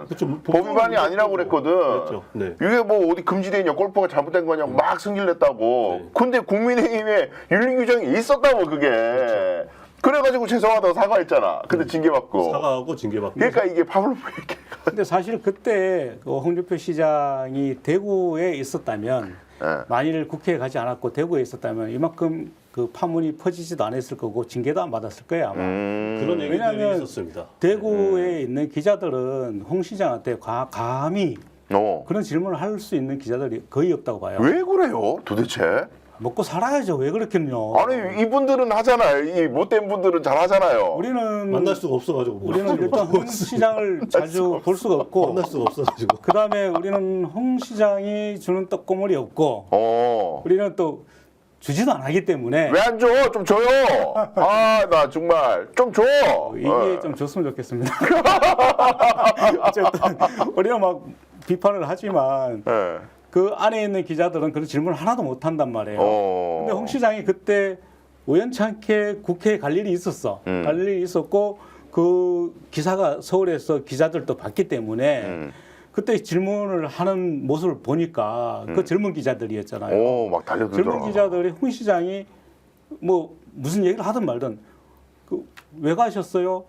그렇죠. 법 위반이 아니라고 그랬거든. 그랬죠. 네. 이게 뭐 어디 금지돼 있냐, 골프가 잘못된 거냐고 막 승질냈다고. 네. 근데 국민의힘에 윤리 규정이 있었다고 그게. 그래가지고 죄송하다고 사과했잖아. 근데 징계받고. 사과하고 징계받고. 그러니까 이게 파블로프 얘기. 근데 사실 그때 그 홍준표 시장이 대구에 있었다면 네. 만일 국회에 가지 않았고 대구에 있었다면 이만큼 그 파문이 퍼지지도 않았을 거고 징계도 안 받았을 거예요 아마. 그런 얘기들이 왜냐하면 있었습니다. 대구에 있는 기자들은 홍 시장한테 감히 그런 질문을 할 수 있는 기자들이 거의 없다고 봐요. 왜 그래요, 도대체? 먹고 살아야죠. 왜 그렇겠요? 아니 이분들은 하잖아요. 이 못된 분들은 잘 하잖아요. 우리는 만날 수가 없어가지고. 우리는 일단 홍 시장을 자주 볼 수가 없고 만날 수가 없어가지고. 그 다음에 우리는 홍 시장이 주는 떡고물이 없고 우리는 또 주지도 안 하기 때문에 왜 안 줘? 좀 줘요. 아, 나 정말 좀 줘. 이게 좀 줬으면 좋겠습니다. 어쨌든 우리가 막 비판을 하지만 예. 그 안에 있는 기자들은 그런 질문을 하나도 못 한단 말이에요. 근데 홍 시장이 그때 우연찮게 국회에 갈 일이 있었어. 갈 일이 있었고 그 기사가 서울에서 기자들도 봤기 때문에 그때 질문을 하는 모습을 보니까 그 젊은 기자들이었잖아요. 막 달려들더라. 젊은 기자들이 홍 시장이 뭐 무슨 얘기를 하든 말든 왜 가셨어요?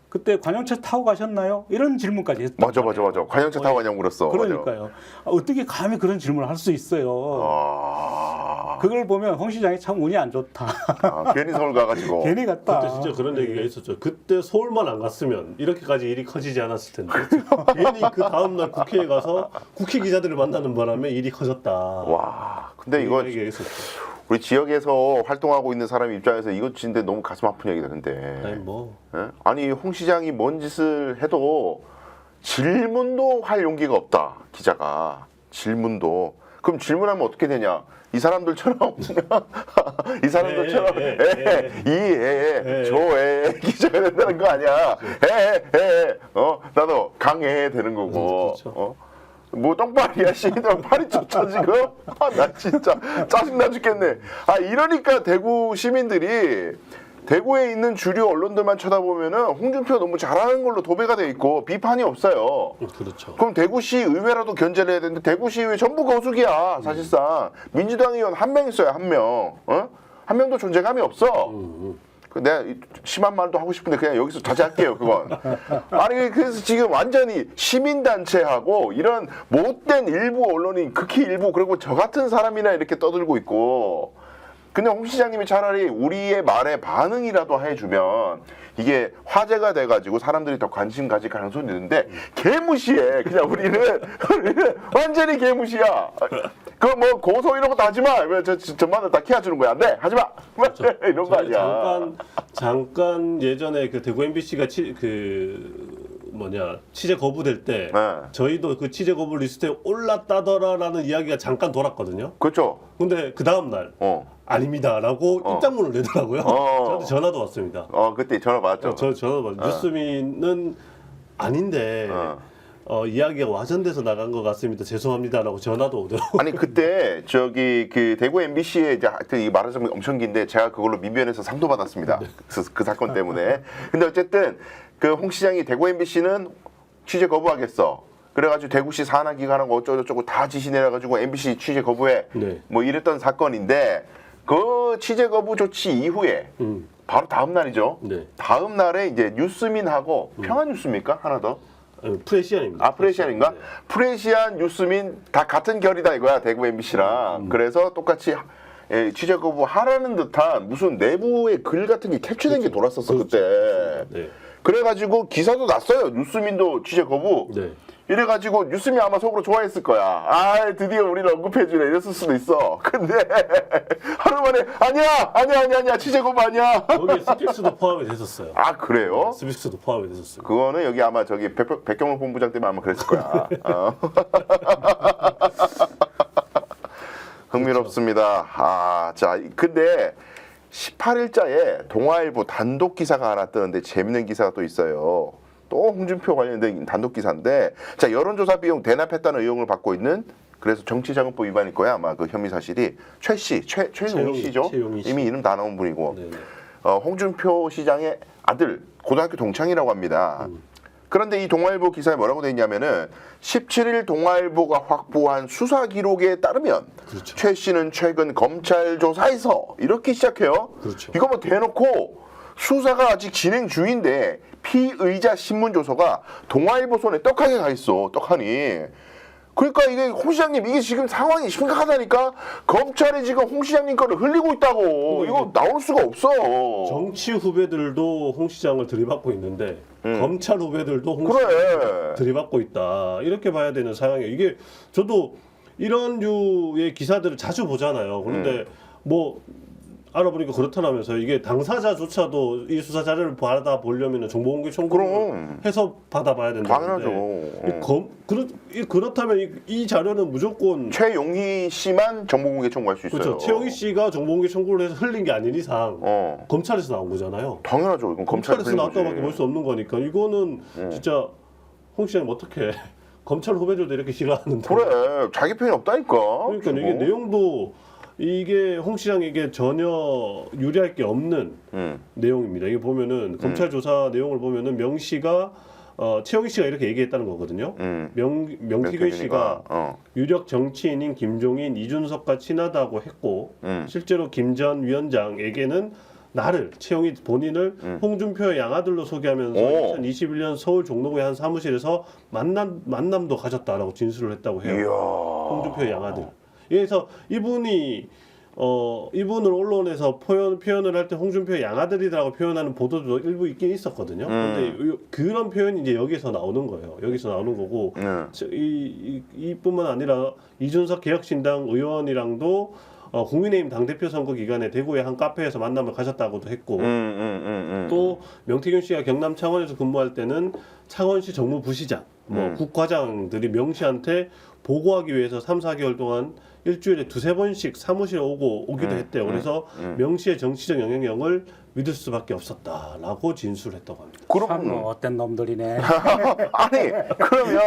그때 관용차 타고 가셨나요? 이런 질문까지 했단 맞아. 관용차 타고 가냐고 물었어. 그러니까요. 어떻게 감히 그런 질문을 할 수 있어요? 그걸 보면 홍 시장이 참 운이 안 좋다. 괜히 서울 가가지고. 괜히 갔다. 그때 진짜 그런 얘기가 있었죠. 그때 서울만 안 갔으면 이렇게까지 일이 커지지 않았을 텐데. 괜히 그 다음날 국회에 가서 국회 기자들을 만나는 바람에 일이 커졌다. 와, 근데 이거 얘기가 있었죠. 우리 지역에서 활동하고 있는 사람 입장에서 이거 진짜 너무 가슴 아픈 얘기다. 근데 아니 뭐 예? 아니 홍 시장이 뭔 짓을 해도 질문도 할 용기가 없다. 기자가 질문도. 그럼 질문하면 어떻게 되냐? 이 사람들처럼 이 사람들처럼 저애 기자가 된다는 거 아니야? 나도 강애 되는 거고. 그렇죠. 뭐 똥파리야 씨발 팔이 쫓아 지금. 나 진짜 짜증나 죽겠네. 이러니까 대구 시민들이 대구에 있는 주류 언론들만 쳐다보면은 홍준표 너무 잘하는 걸로 도배가 돼 있고 비판이 없어요. 그렇죠. 그럼 대구시 의회라도 견제를 해야 되는데 대구시 의회 전부 거수기야 사실상. 민주당 의원 한 명 있어요. 한 명. 한 명도 존재감이 없어. 내가 심한 말도 하고 싶은데 그냥 여기서 자제할게요. 그건. 아니 그래서 지금 완전히 시민단체하고 이런 못된 일부 언론이 극히 일부 그리고 저 같은 사람이나 이렇게 떠들고 있고. 근데 홍 시장님이 차라리 우리의 말에 반응이라도 해주면 이게 화제가 돼가지고 사람들이 더 관심 가질 가능성이 있는데 개무시해. 그냥 우리는 완전히 개무시야. 그 뭐 고소 이런 것도 하지 마. 왜 저마다 다 키워주는 거야? 안 돼. 하지 마. 이런 거 아니야. 잠깐 예전에 그 대구 MBC가 취재 거부될 때 저희도 그 취재 거부 리스트에 올랐다더라라는 이야기가 잠깐 돌았거든요. 그렇죠. 근데 그 다음 날 아닙니다라고 입장문을 내더라고요. 저한테 전화도 왔습니다. 그때 전화 받았죠. 저 전화 받았죠. 뉴스민은 아닌데 이야기가 와전돼서 나간 것 같습니다. 죄송합니다라고 전화도 오더라고요. 아니 그때 저기 그 대구 MBC에 이제 하여튼 이 말하자면 엄청 긴데 제가 그걸로 민변에서 상도 받았습니다. 그 사건 때문에. 근데 어쨌든 그 홍 시장이 대구 MBC는 취재 거부하겠어. 그래가지고 대구시 산하기관하고 어쩌고저쩌고 다 지시 내려가지고 MBC 취재 거부해. 뭐 이랬던 사건인데 그 취재 거부 조치 이후에 바로 다음 날이죠. 다음 날에 이제 뉴스민하고 평화뉴스입니까? 하나 더. 프레시안입니다. 프레시안인가? 네. 프레시안 뉴스민 다 같은 결이다 이거야 대구 MBC랑. 그래서 똑같이 취재 거부 하라는 듯한 무슨 내부의 글 같은 게 캡처된 게 돌았었어 그때. 그래가지고 기사도 났어요. 뉴스민도 취재 거부. 이래가지고 뉴스미 아마 속으로 좋아했을 거야. 아, 드디어 우리를 언급해주네. 이랬을 수도 있어. 근데 하루 만에 아니야. 취재고문 아니야. 거기에 스픽스도 포함이 됐었어요. 아, 그래요? 스픽스도 포함이 됐었어요. 그거는 여기 아마 저기 백경록 본부장 때문에 아마 그랬을 거야. 흥미롭습니다. 아, 자, 근데 18일자에 동아일보 단독 기사가 하나 뜨는데 재밌는 기사가 또 있어요. 또 홍준표 관련된 단독 기사인데, 자, 여론조사 비용 대납했다는 의혹을 받고 있는, 그래서 정치자금법 위반일 거야 아마 그 혐의 사실이 최용희 씨죠. 최용희 씨. 이미 이름 다 나온 분이고, 네네. 홍준표 시장의 아들, 고등학교 동창이라고 합니다. 그런데 이 동아일보 기사에 뭐라고 돼 있냐면은 17일 동아일보가 확보한 수사 기록에 따르면 그렇죠. 최 씨는 최근 검찰 조사에서 이렇게 시작해요. 그렇죠. 이거 뭐 대놓고 수사가 아직 진행 중인데 피의자 신문 조서가 동아일보 손에 떡하니 가 있어. 떡하니. 그러니까 이게 홍 시장님 이게 지금 상황이 심각하다니까. 검찰이 지금 홍 시장님 거를 흘리고 있다고. 이거 나올 수가 없어. 정치 후배들도 홍 시장을 들이받고 있는데 검찰 후배들도 홍 그래. 시장을 들이받고 있다. 이렇게 봐야 되는 상황이에요. 이게 저도 이런 류의 기사들을 자주 보잖아요. 그런데 뭐 알아보니까 그렇다면서요. 이게 당사자조차도 이 수사 자료를 받아보려면 정보공개 청구를 그럼. 해서 받아봐야 된다는데 당연하죠. 그렇다면 이 자료는 무조건 최용희 씨만 정보공개 청구할 수 있어요. 그렇죠. 최영희 씨가 정보공개 청구를 해서 흘린 게 아닌 이상 검찰에서 나온 거잖아요. 당연하죠. 이건 검찰에서 흘린 나왔다고밖에 거지. 볼 수 없는 거니까 이거는 진짜 홍 시장님 어떻게 검찰 후배들도 이렇게 싫어하는데 그래. 자기 편이 없다니까. 그러니까 이게 내용도 이게 홍 시장에게 전혀 유리할 게 없는 내용입니다. 이게 보면은 검찰 조사 내용을 보면은 명 씨가 최영희 씨가 이렇게 얘기했다는 거거든요. 명태균 씨가 유력 정치인인 김종인, 이준석과 친하다고 했고 실제로 김 전 위원장에게는 나를 최영희 본인을 홍준표의 양아들로 소개하면서 2021년 서울 종로구의 한 사무실에서 만남도 가졌다라고 진술을 했다고 해요. 이야. 홍준표의 양아들. 그래서 이분을 언론에서 표현을 할 때 홍준표의 양아들이라고 표현하는 보도도 일부 있긴 있었거든요. 근데 그런 표현이 이제 여기서 나오는 거예요. 여기서 나오는 거고 이뿐만 아니라 이준석 개혁신당 의원이랑도 국민의힘 당대표 선거 기간에 대구의 한 카페에서 만남을 가졌다고도 했고 또 명태균 씨가 경남 창원에서 근무할 때는 창원시 정무부시장 국과장들이 명 씨한테 보고하기 위해서 3, 4개월 동안 일주일에 2-3번씩 사무실에 오기도 했대요. 그래서 명 씨의 정치적 영향력을 믿을 수밖에 없었다라고 진술했다고 합니다. 참 어떤 놈들이네. 아니 그러면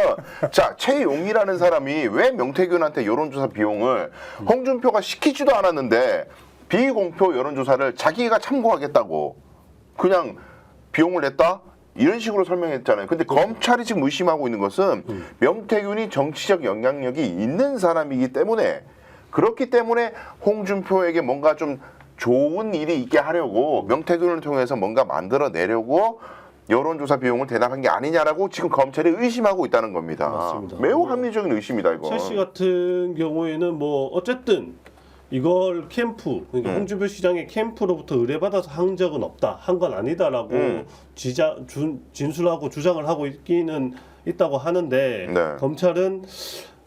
자 최용희라는 사람이 왜 명태균한테 여론조사 비용을 홍준표가 시키지도 않았는데 비공표 여론조사를 자기가 참고하겠다고 그냥 비용을 냈다? 이런 식으로 설명했잖아요. 근데 검찰이 지금 의심하고 있는 것은 명태균이 정치적 영향력이 있는 사람이기 때문에 그렇기 때문에 홍준표에게 뭔가 좀 좋은 일이 있게 하려고 명태균을 통해서 뭔가 만들어내려고 여론조사 비용을 대납한 게 아니냐라고 지금 검찰이 의심하고 있다는 겁니다. 맞습니다. 매우 합리적인 의심이다 이거. 최 씨 같은 경우에는 뭐 어쨌든 이걸 캠프 그러니까 홍준표 시장의 캠프로부터 의뢰받아서 한 적은 없다 한 건 아니다라고 진술하고 주장을 하고 있기는 있다고 하는데 네. 검찰은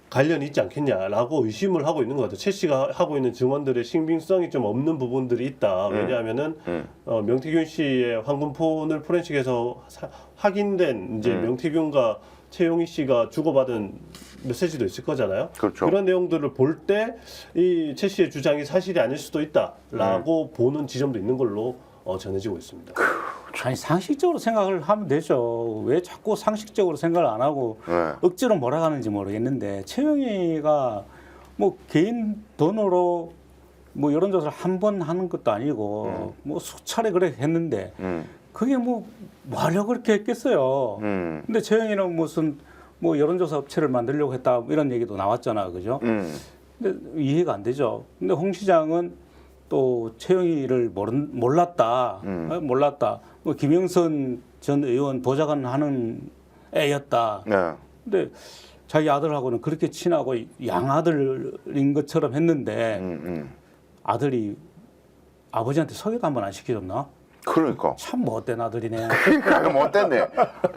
관련이 있지 않겠냐라고 의심을 하고 있는 것 같아요. 최 씨가 하고 있는 증언들의 신빙성이 좀 없는 부분들이 있다. 왜냐하면은 명태균 씨의 황금폰을 포렌식해서 확인된 이제 명태균과 최용희 씨가 주고받은 메시지도 있을 거잖아요. 그렇죠. 그런 내용들을 볼 때 이 최 씨의 주장이 사실이 아닐 수도 있다라고 보는 지점도 있는 걸로 전해지고 있습니다. 아니 상식적으로 생각을 하면 되죠. 왜 자꾸 상식적으로 생각을 안 하고 억지로 몰아가는지 모르겠는데 최영희가 뭐 개인 돈으로 뭐 여론조사를 한 번 하는 것도 아니고 뭐 수차례 그렇게 했는데 그게 뭐 하려고 그렇게 했겠어요. 근데 최영희는 무슨 뭐 여론조사 업체를 만들려고 했다 이런 얘기도 나왔잖아, 그죠? 근데 이해가 안 되죠. 근데 홍 시장은 또 최영희를 몰랐다. 몰랐다. 뭐 김영선 전 의원 보좌관 하는 애였다. 네. 근데 자기 아들하고는 그렇게 친하고 양아들인 것처럼 했는데 아들이 아버지한테 소개도 한 번 안 시켜줬나? 그러니까. 참 못된 아들이네. 그러니까 뭐 어땠네.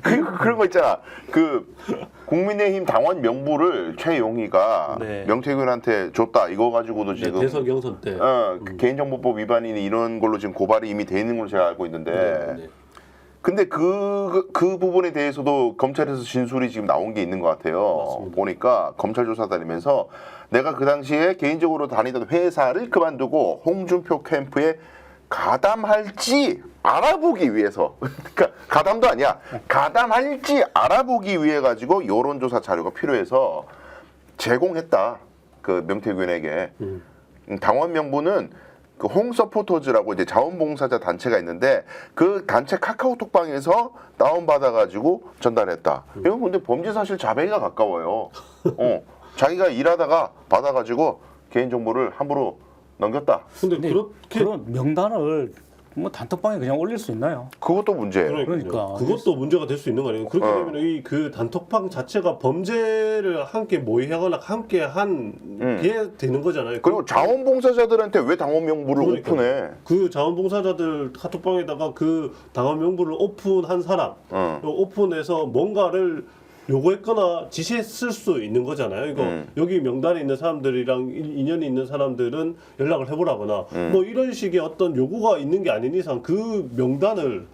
그런 거 있잖아. 그 국민의힘 당원 명부를 최용희가 네. 명태균한테 줬다. 이거 가지고도 네, 지금 대선 경선 때. 그 개인정보법 위반이니 이런 걸로 지금 고발이 이미 돼 있는 걸로 제가 알고 있는데. 네. 근데 그 부분에 대해서도 검찰에서 진술이 지금 나온 게 있는 것 같아요. 맞습니다. 보니까 검찰 조사 다니면서 내가 그 당시에 개인적으로 다니던 회사를 그만두고 홍준표 캠프에 가담할지 알아보기 위해서, 그러니까 가담도 아니야, 가담할지 알아보기 위해 가지고 여론조사 자료가 필요해서 제공했다. 그 명태균에게. 당원 명부는 그 홍서포터즈라고 이제 자원봉사자 단체가 있는데 그 단체 카카오톡방에서 다운받아 가지고 전달했다. 이건 근데 범죄 사실 자백이가 가까워요. 자기가 일하다가 받아가지고 개인 정보를 함부로 넘겼다. 근데 근데 그렇게 그런 명단을 뭐 단톡방에 그냥 올릴 수 있나요? 그것도 문제예요. 그러니까. 그것도 문제가 될 수 있는 거 아니에요. 그렇게 되면 이 그 단톡방 자체가 범죄를 함께 모의하거나 함께 한 게 되는 거잖아요. 그리고 자원봉사자들한테 왜 당원 명부를 그러니까요. 오픈해? 그 자원봉사자들 카톡방에다가 그 당원 명부를 오픈한 사람, 오픈해서 뭔가를 요구했거나 지시했을 수 있는 거잖아요. 이거 여기 명단에 있는 사람들이랑 인연이 있는 사람들은 연락을 해보라거나 뭐 이런 식의 어떤 요구가 있는 게 아닌 이상 그 명단을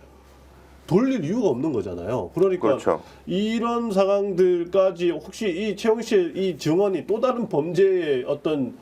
돌릴 이유가 없는 거잖아요. 그러니까 그렇죠. 이런 상황들까지 혹시 이 최영희 씨의 이 증언이 또 다른 범죄의 어떤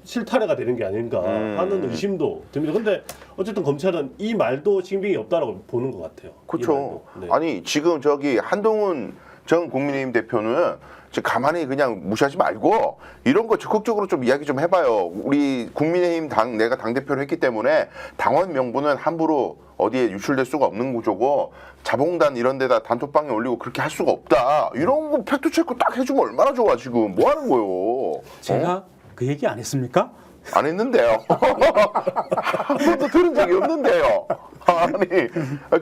실타래가 되는 게 아닌가 하는 의심도 듭니다. 근데 어쨌든 검찰은 이 말도 신빙이 없다라고 보는 것 같아요. 이 그렇죠. 말도. 네. 아니 지금 저기 한동훈 전 국민의힘 대표는 지금 가만히 그냥 무시하지 말고 이런 거 적극적으로 좀 이야기 좀 해봐요. 우리 국민의힘 내가 당대표를 했기 때문에 당원 명부는 함부로 어디에 유출될 수가 없는 구조고 자봉단 이런 데다 단톡방에 올리고 그렇게 할 수가 없다. 이런 거 팩트 체크 딱 해주면 얼마나 좋아. 지금 뭐 하는 거요? 제가 그 얘기 안 했습니까? 안 했는데요. 한 번도 들은 적이 없는데요. 아니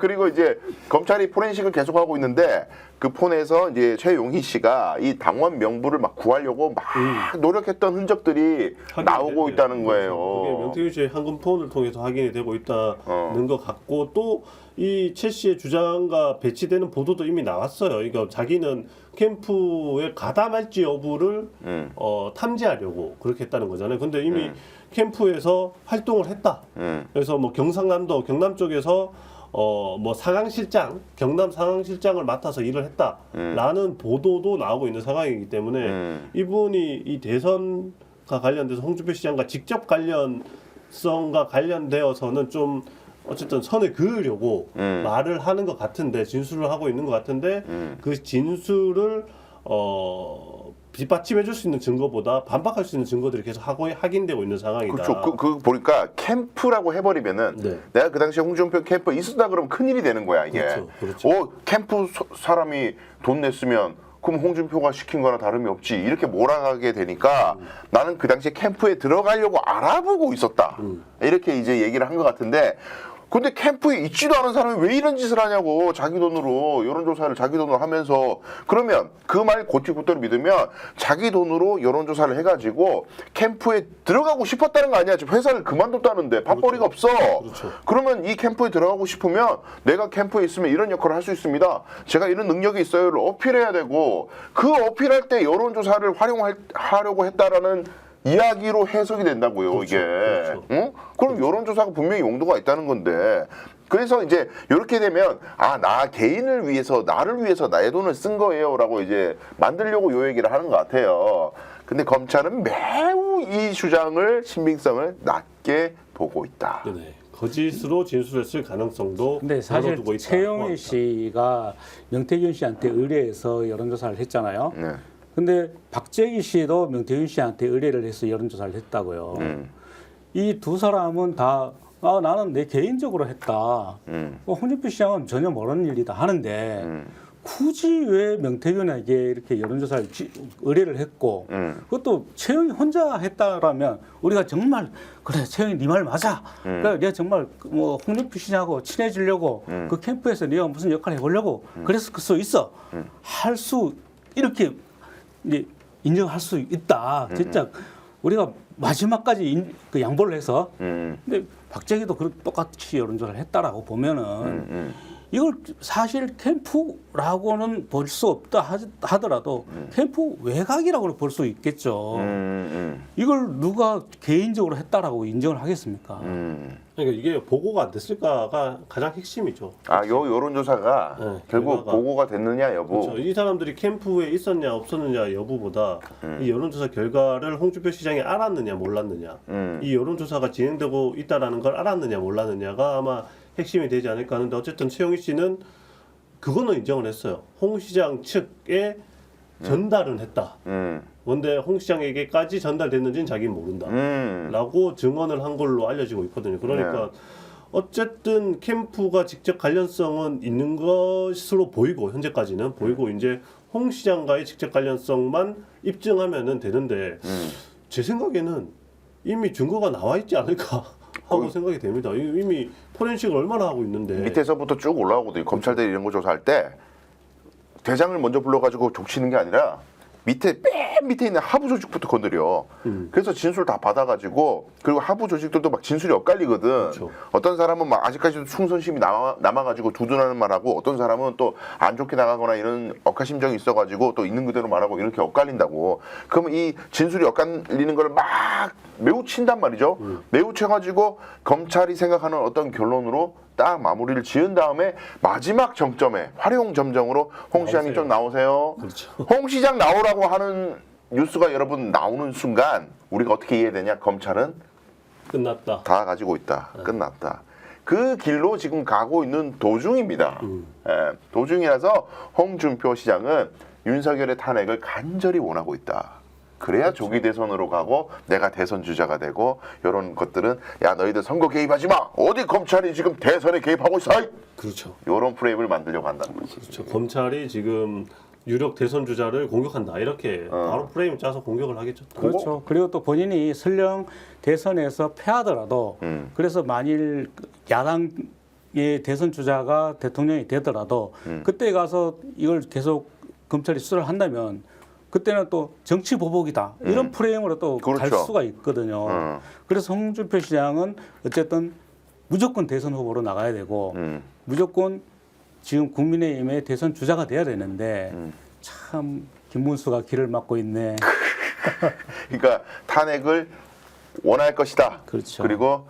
그리고 이제 검찰이 포렌식을 계속하고 있는데 그 폰에서 이제 최용희 씨가 이 당원 명부를 막 구하려고 막 노력했던 흔적들이 나오고 있다는 거예요. 그게 명태균 씨의 한금폰을 통해서 확인이 되고 있다는 것 같고 또 이 최 씨의 주장과 배치되는 보도도 이미 나왔어요. 이거 자기는 캠프에 가담할지 여부를 탐지하려고 그렇게 했다는 거잖아요. 근데 이미 캠프에서 활동을 했다. 그래서 뭐 경상남도 경남 쪽에서 뭐 상황실장 경남 상황실장을 맡아서 일을 했다라는 보도도 나오고 있는 상황이기 때문에 이분이 이 대선과 관련돼서 홍준표 시장과 직접 관련성과 관련되어서는 좀 어쨌든 선을 그으려고 말을 하는 것 같은데 진술을 하고 있는 것 같은데 그 진술을 뒷받침해줄 수 있는 증거보다 반박할 수 있는 증거들이 계속 확인되고 있는 상황이다. 그렇죠. 그 보니까 캠프라고 해버리면은 네. 내가 그 당시에 홍준표 캠프에 있었다 그러면 큰일이 되는 거야 이게. 그렇죠. 캠프 사람이 돈 냈으면 그럼 홍준표가 시킨 거나 다름이 없지 이렇게 몰아가게 되니까 나는 그 당시에 캠프에 들어가려고 알아보고 있었다 이렇게 이제 얘기를 한 것 같은데 근데 캠프에 있지도 않은 사람이 왜 이런 짓을 하냐고 자기 돈으로 여론조사를 자기 돈으로 하면서 그러면 그 말 곧디곧대로 믿으면 자기 돈으로 여론조사를 해가지고 캠프에 들어가고 싶었다는 거 아니야. 지금 회사를 그만뒀다는데 밥벌이가 없어. 그렇죠. 그러면 이 캠프에 들어가고 싶으면 내가 캠프에 있으면 이런 역할을 할 수 있습니다. 제가 이런 능력이 있어요를 어필해야 되고 그 어필할 때 여론조사를 활용하려고 했다라는 이야기로 해석이 된다고요. 그렇죠, 이게. 그렇죠. 응? 그럼 여론조사가 분명히 용도가 있다는 건데 그래서 이제 이렇게 되면 나 개인을 위해서 나를 위해서 나의 돈을 쓴 거예요라고 이제 만들려고 요 얘기를 하는 것 같아요. 근데 검찰은 매우 이 주장을 신빙성을 낮게 보고 있다. 네. 거짓으로 진술했을 가능성도 근데 사실 열어두고 있다. 최영희 씨가 명태균 씨한테 의뢰해서 여론조사를 했잖아요. 네. 근데 박재기 씨도 명태균 씨한테 의뢰를 해서 여론조사를 했다고요. 이 두 사람은 다 나는 내 개인적으로 했다. 홍준표 시장은 전혀 모르는 일이다 하는데 굳이 왜 명태균에게 이렇게 여론조사를 의뢰를 했고 그것도 최영이 혼자 했다라면 우리가 정말 그래 최영이 네 말 맞아. 그러니까 내가 정말 뭐 홍준표 시장하고 친해지려고 그 캠프에서 네가 무슨 역할을 해보려고 그랬을 수 있어. 할 수 이렇게 이제 인정할 수 있다. 진짜 우리가 마지막까지 그 양보를 해서 근데 박정희도 똑같이 여론조사를 했다라고 보면은 이걸 사실 캠프라고는 볼 수 없다 하더라도 캠프 외곽이라고 볼 수 있겠죠. 이걸 누가 개인적으로 했다라고 인정을 하겠습니까? 그러니까 이게 보고가 안 됐을까가 가장 핵심이죠. 아, 요 여론조사가 네, 결국 결과가. 보고가 됐느냐 여부. 그렇죠. 이 사람들이 캠프에 있었냐 없었느냐 여부보다 이 여론조사 결과를 홍준표 시장이 알았느냐 몰랐느냐, 이 여론조사가 진행되고 있다라는 걸 알았느냐 몰랐느냐가 아마 핵심이 되지 않을까 하는데, 어쨌든 최영희 씨는 그거는 인정을 했어요. 홍 시장 측에 전달은 했다. 그런데 홍 시장에게까지 전달됐는지는 자기는 모른다. 라고 증언을 한 걸로 알려지고 있거든요. 그러니까 어쨌든 캠프가 직접 관련성은 있는 것으로 보이고, 현재까지는 보이고, 이제 홍 시장과의 직접 관련성만 입증하면은 되는데, 제 생각에는 이미 증거가 나와 있지 않을까 하고 생각이 됩니다. 이미 포렌식을 얼마나 하고 있는데. 밑에서부터 쭉 올라오거든요. 검찰들이 이런 거 조사할 때 대장을 먼저 불러가지고 족치는 게 아니라 맨 밑에 있는 하부 조직부터 건드려. 그래서 진술 다 받아가지고, 그리고 하부 조직들도 막 진술이 엇갈리거든. 그렇죠. 어떤 사람은 막 아직까지도 충성심이 남아가지고 두둔하는 말하고, 어떤 사람은 또 안 좋게 나가거나 이런 억하심정이 있어가지고 또 있는 그대로 말하고, 이렇게 엇갈린다고. 그러면 이 진술이 엇갈리는 걸 막 매우 친단 말이죠. 매우 쳐가지고 검찰이 생각하는 어떤 결론으로 딱 마무리를 지은 다음에 마지막 정점에 활용 점정으로 홍 시장님 좀 나오세요. 그렇죠. 홍 시장 나오라고 하는 뉴스가 여러분 나오는 순간 우리가 어떻게 이해되냐? 검찰은 끝났다. 다 가지고 있다. 끝났다. 그 길로 지금 가고 있는 도중입니다. 도중이라서 홍준표 시장은 윤석열의 탄핵을 간절히 원하고 있다. 그래야 조기 대선으로 가고 내가 대선 주자가 되고, 이런 것들은 야 너희들 선거 개입하지 마. 어디 검찰이 지금 대선에 개입하고 있어. 그렇죠. 이런 프레임을 만들려고 한다는 거지. 그렇죠. 검찰이 지금 유력 대선 주자를 공격한다, 이렇게 바로 프레임 짜서 공격을 하겠죠. 그렇죠. 그리고 또 본인이 설령 대선에서 패하더라도, 그래서 만일 야당의 대선 주자가 대통령이 되더라도 그때 가서 이걸 계속 검찰이 수사를 한다면 그때는 또 정치 보복이다, 이런 프레임으로 또 갈 그렇죠. 수가 있거든요. 그래서 홍준표 시장은 어쨌든 무조건 대선 후보로 나가야 되고, 무조건 지금 국민의힘의 대선 주자가 돼야 되는데, 참 김문수가 길을 막고 있네. 그러니까 탄핵을 원할 것이다. 그렇죠. 그리고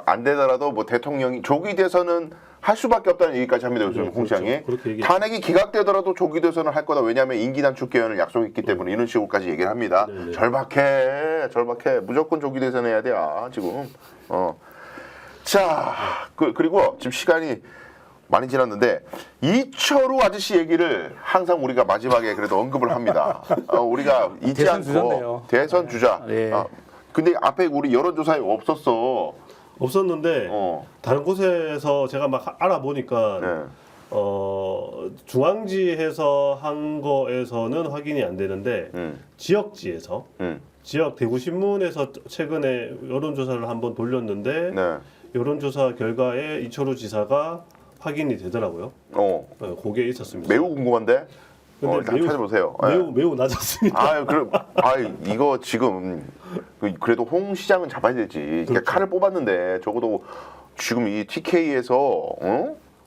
안 되더라도 뭐 대통령이 조기 대선은 할 수밖에 없다는 얘기까지 합니다. 요즘 네, 홍 시장이. 그렇죠. 그렇게 얘기했죠. 탄핵이 기각되더라도 조기 대선을 할 거다. 왜냐하면 임기 단축 개헌을 약속했기 때문에, 이런 식으로까지 얘기를 합니다. 네네. 절박해. 무조건 조기 대선 해야 돼. 지금. 자, 그리고 지금 시간이 많이 지났는데 이철우 아저씨 얘기를 항상 우리가 마지막에 그래도 언급을 합니다. 우리가 잊지 대선 않고 주자인데요. 대선 주자. 네. 근데 앞에 우리 여론조사에 없었어. 없었는데 다른 곳에서 제가 막 알아보니까 네. 중앙지에서 한 거에서는 확인이 안 되는데 지역지에서 지역 대구신문에서 최근에 여론조사를 한번 돌렸는데 네. 여론조사 결과에 이철우 지사가 확인이 되더라고요. 네, 그게 있었습니다. 매우 궁금한데. 근데 일단 찾아보세요. 매우 낮았습니다. 이거 지금 그래도 홍 시장은 잡아야 되지. 그러니까 그렇죠. 칼을 뽑았는데 적어도 지금 이 TK에서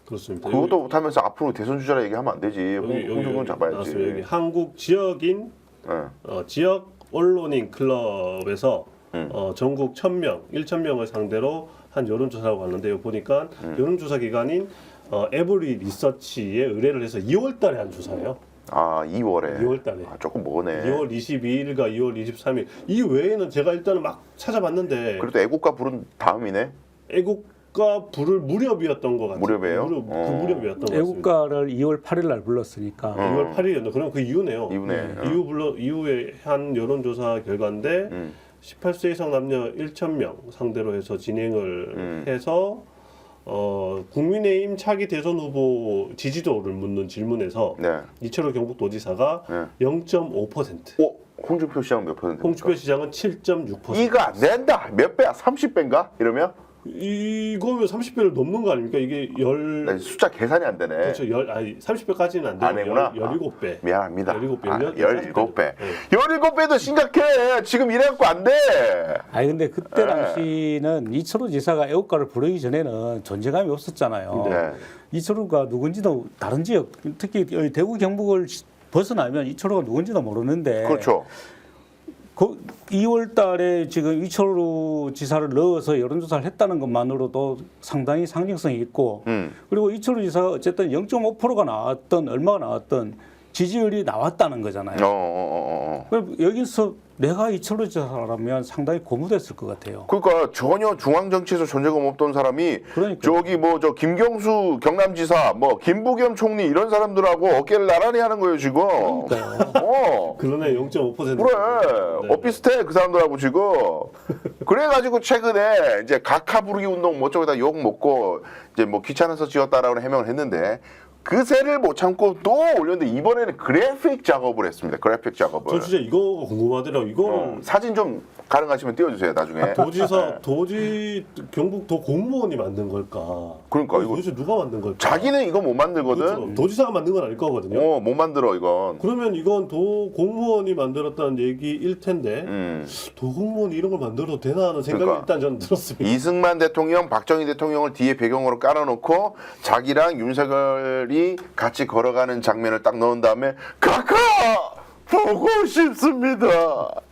그렇습니다. 그것도 못하면서 앞으로 대선 주자라 얘기하면 안 되지. 홍준표는 잡아야지. 나왔어요. 여기 한국 지역인 네. 지역 언론인 클럽에서 전국 1,000명을 상대로 한 여론조사를 왔는데요. 보니까 여론조사 기관인 에브리 리서치에 의뢰를 해서 2월달에 한 조사예요. 2월에. 2월달에. 조금 머네. 2월 22일과 2월 23일. 이 외에는 제가 일단은 막 찾아봤는데 그래도 애국가 부른 다음이네. 애국가 부를 무렵이었던 것 같아요. 무렵이에요? 그 무렵이었던 것 같습니다. 애국가를 2월 8일 날 불렀으니까 2월 8일이었나? 그럼 그 이후네요. 이후네. 이후에 한 여론조사 결과인데 18세 이상 남녀 1,000명 상대로 해서 진행을 해서 국민의힘 차기 대선 후보 지지도를 묻는 질문에서 네. 이철우 경북도지사가 0.5%, 홍준표 시장은 몇 퍼센트? 홍준표 시장은 7.6%. 이거 안 된다. 몇 배야? 30배인가? 이러면 이거면 30배를 넘는 거 아닙니까? 이게 나 숫자 계산이 안 되네. 그렇죠. 30배까지는 안 되고 안 해구나? 17배. 미안합니다. 17배. 17배. 네. 17배도 심각해. 지금 이래갖고 안 돼. 아니 근데 그때 네. 당시는 이철우 지사가 애국가를 부르기 전에는 존재감이 없었잖아요. 네. 이철우가 누군지도 다른 지역, 특히 대구 경북을 벗어나면 이철우가 누군지도 모르는데 그렇죠. 2월 달에 지금 이철우 지사를 넣어서 여론조사를 했다는 것만으로도 상당히 상징성이 있고 그리고 이철우 지사가 어쨌든 0.5%가 나왔던 얼마가 나왔던 지지율이 나왔다는 거잖아요. 그럼 여기서 내가 이철우 지사라면 상당히 고무됐을 것 같아요. 그러니까 전혀 중앙 정치에서 존재감 없던 사람이 그러니까요. 저기 뭐 저 김경수 경남지사 뭐 김부겸 총리 이런 사람들하고 어깨를 나란히 하는 거예요 지금. 그러네 0.5%. 그래. 비슷해 그 사람들하고 지금. 그래가지고 최근에 이제 각하 부르기 운동 뭐 저기다 욕 먹고 이제 뭐 귀찮아서 지었다라고 해명을 했는데. 그 세를 못 참고 또 올렸는데 이번에는 그래픽 작업을 했습니다. 그래픽 작업을. 저 진짜 이거 궁금하더라고. 이거 사진 좀 가능하시면 띄워주세요 나중에. 도지 경북도 공무원이 만든 걸까? 그러니까 이거 도대체 누가 만든 걸까? 자기는 이거 못 만들거든. 그렇죠. 도지사가 만든 건 아닐 거거든요. 못 만들어 이건. 그러면 이건 도 공무원이 만들었다는 얘기일 텐데 도 공무원이 이런 걸 만들어도 되나 하는 생각이 그러니까. 일단 저는 들었습니다. 이승만 대통령, 박정희 대통령을 뒤에 배경으로 깔아놓고 자기랑 윤석열이 같이 걸어가는 장면을 딱 넣은 다음에 카카 보고 싶습니다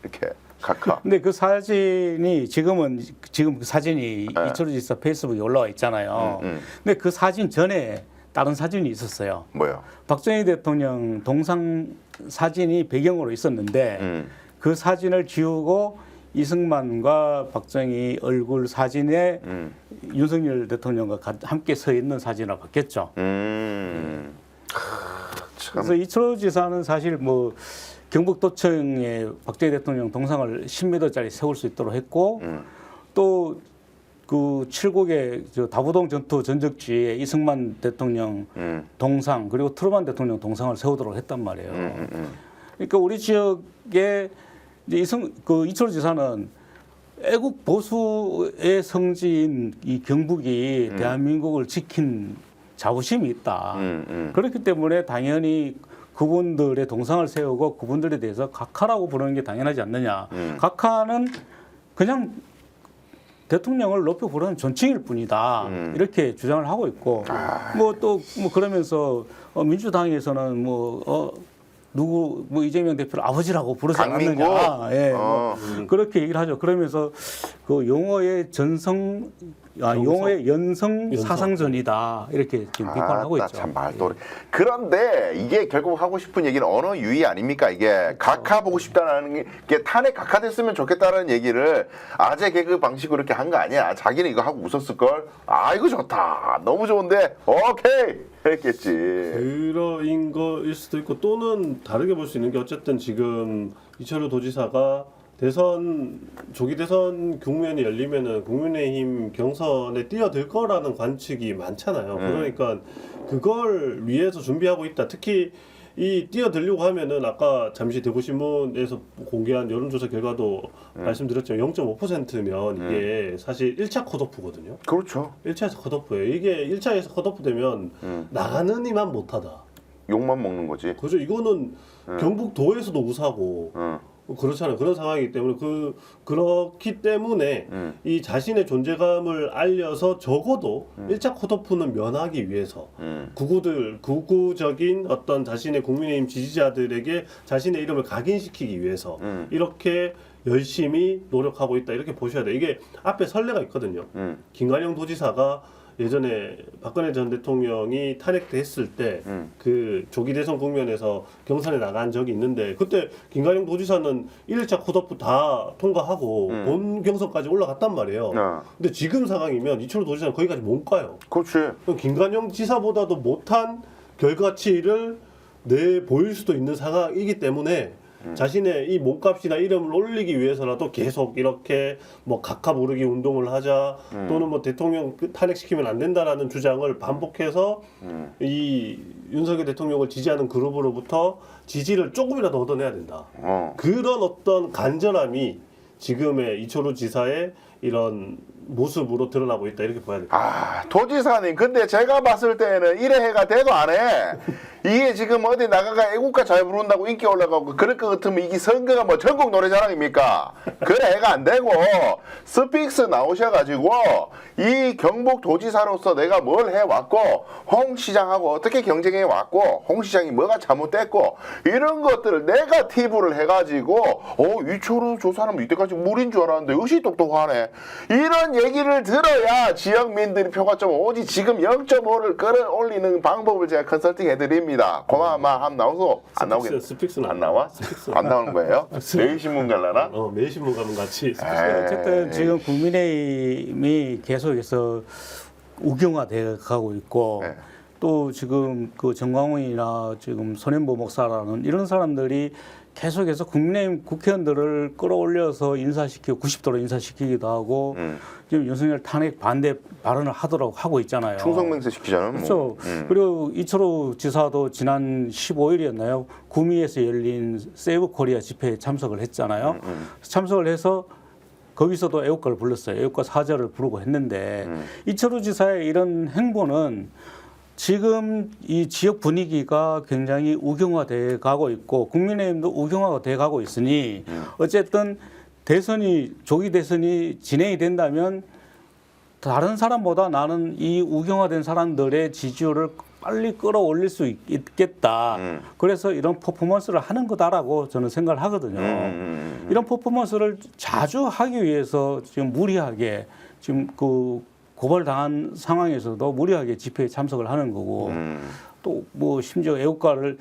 이렇게 카카. 근데 그 사진이 지금 그 사진이 이철우 지사 페이스북에 올라와 있잖아요. 근데 그 사진 전에 다른 사진이 있었어요. 뭐요? 박정희 대통령 동상 사진이 배경으로 있었는데 그 사진을 지우고 이승만과 박정희 얼굴 사진에 윤석열 대통령과 함께 서 있는 사진으로 바뀌었죠. 그래서 이철우 지사는 사실 뭐 경북도청에 박정희 대통령 동상을 10m짜리 세울 수 있도록 했고 또 그 칠곡의 저 다부동 전투 전적지에 이승만 대통령 동상 그리고 트루만 대통령 동상을 세우도록 했단 말이에요. 그러니까 우리 지역에 이제 이철우 지사는 애국 보수의 성지인 이 경북이 대한민국을 지킨 자부심이 있다. 그렇기 때문에 당연히 그분들의 동상을 세우고 그분들에 대해서 각하라고 부르는 게 당연하지 않느냐. 각하는 그냥 대통령을 높여 부르는 존칭일 뿐이다. 이렇게 주장을 하고 있고 뭐 또 뭐 그러면서 민주당에서는 누구 이재명 대표를 아버지라고 부르지 강민구? 않느냐. 예, 그렇게 얘기를 하죠. 그러면서 그 용어의 용어의 연성 사상전이다 이렇게 지금 비판하고 있죠. 참 말도. 그런데 이게 결국 하고 싶은 얘기는 언어 유희 아닙니까? 이게 각하 보고 싶다라는 게 탄핵 각하됐으면 좋겠다라는 얘기를 아재 개그 방식으로 이렇게 한 거 아니야. 자기는 이거 하고 웃었을 걸. 아 이거 좋다. 너무 좋은데 오케이 했겠지. 그러인 거일 수도 있고 또는 다르게 볼 수 있는 게 어쨌든 지금 이철우 도지사가 조기 대선 국면이 열리면은 국민의힘 경선에 뛰어들 거라는 관측이 많잖아요. 그러니까 그걸 위해서 준비하고 있다. 특히 이 뛰어들려고 하면은 아까 잠시 대구신문에서 공개한 여론조사 결과도 말씀드렸지만 0.5%면 이게 사실 1차 컷오프거든요. 그렇죠. 1차에서 컷오프예요. 이게 1차에서 컷오프 되면 나가는 이만 못하다. 욕만 먹는 거지. 그죠? 이거는 경북도에서도 우사고 그렇잖아요. 그런 상황이기 때문에 그렇기 때문에 이 자신의 존재감을 알려서 적어도 1차 컷오프는 면하기 위해서 구구적인 어떤 자신의 국민의힘 지지자들에게 자신의 이름을 각인시키기 위해서 이렇게 열심히 노력하고 있다 이렇게 보셔야 돼요. 이게 앞에 선례가 있거든요. 김관영 도지사가 예전에 박근혜 전 대통령이 탄핵됐을 때 그 조기 대선 국면에서 경선에 나간 적이 있는데 그때 김관영 도지사는 1차 컷오프 다 통과하고 본 경선까지 올라갔단 말이에요. 근데 지금 상황이면 이철우 도지사는 거기까지 못 가요. 그렇지. 그럼 김관영 지사보다도 못한 결과치를 내보일 수도 있는 상황이기 때문에 자신의 이 몸값이나 이름을 올리기 위해서라도 계속 이렇게 뭐 각하 부르기 운동을 하자 또는 뭐 대통령 탄핵시키면 안 된다라는 주장을 반복해서 이 윤석열 대통령을 지지하는 그룹으로부터 지지를 조금이라도 얻어내야 된다. 그런 어떤 간절함이 지금의 이철우 지사의 이런 모습으로 드러나고 있다 이렇게 봐야 돼요. 도지사님, 근데 제가 봤을 때는 이래 해가 돼도 안 해. 이게 지금 어디 나가가 애국가 잘 부른다고 인기 올라가고 그럴 것 같으면 이게 선거가 뭐 전국 노래자랑입니까? 그래 해가 안 되고 스픽스 나오셔가지고 이 경북 도지사로서 내가 뭘 해왔고 홍 시장하고 어떻게 경쟁해 왔고 홍 시장이 뭐가 잘못됐고 이런 것들을 내가 팁을 해가지고 이철우 저 사람 이때까지 물인 줄 알았는데 의시 똑똑하네. 이런 얘기를 들어야 지역민들이 표가 좀 오지. 지금 0.5를 끌어올리는 방법을 제가 컨설팅 해드립니다. 고마마 함 나오소? 안 나오겠네. 스픽스는 안 나와? 스픽스. 안 나오는 거예요? 매일신문 갈라나? 매일신문 가면 같이 스픽스. 어쨌든 지금 국민의힘이 계속해서 우경화돼 가고 있고 네. 또 지금 그 정광훈이나 지금 손현보 목사라는 이런 사람들이 계속해서 국민의힘 국회의원들을 끌어올려서 인사시키고 90도로 인사시키기도 하고 지금 윤석열 탄핵 반대 발언을 하고 있잖아요. 충성맹세 시키잖아요. 그렇죠. 그리고 이철우 지사도 지난 15일이었나요? 구미에서 열린 세이브 코리아 집회에 참석을 했잖아요. 참석을 해서 거기서도 애국가를 불렀어요. 애국가 사절을 부르고 했는데 이철우 지사의 이런 행보는 지금 이 지역 분위기가 굉장히 우경화돼 가고 있고 국민의힘도 우경화가 돼 가고 있으니 어쨌든 조기 대선이 진행이 된다면 다른 사람보다 나는 이 우경화된 사람들의 지지율을 빨리 끌어올릴 수 있겠다. 그래서 이런 퍼포먼스를 하는 거다라고 저는 생각을 하거든요. 이런 퍼포먼스를 자주 하기 위해서 지금 무리하게 지금 그 고발당한 상황에서도 무리하게 집회에 참석을 하는 거고 또 뭐 심지어 애국가를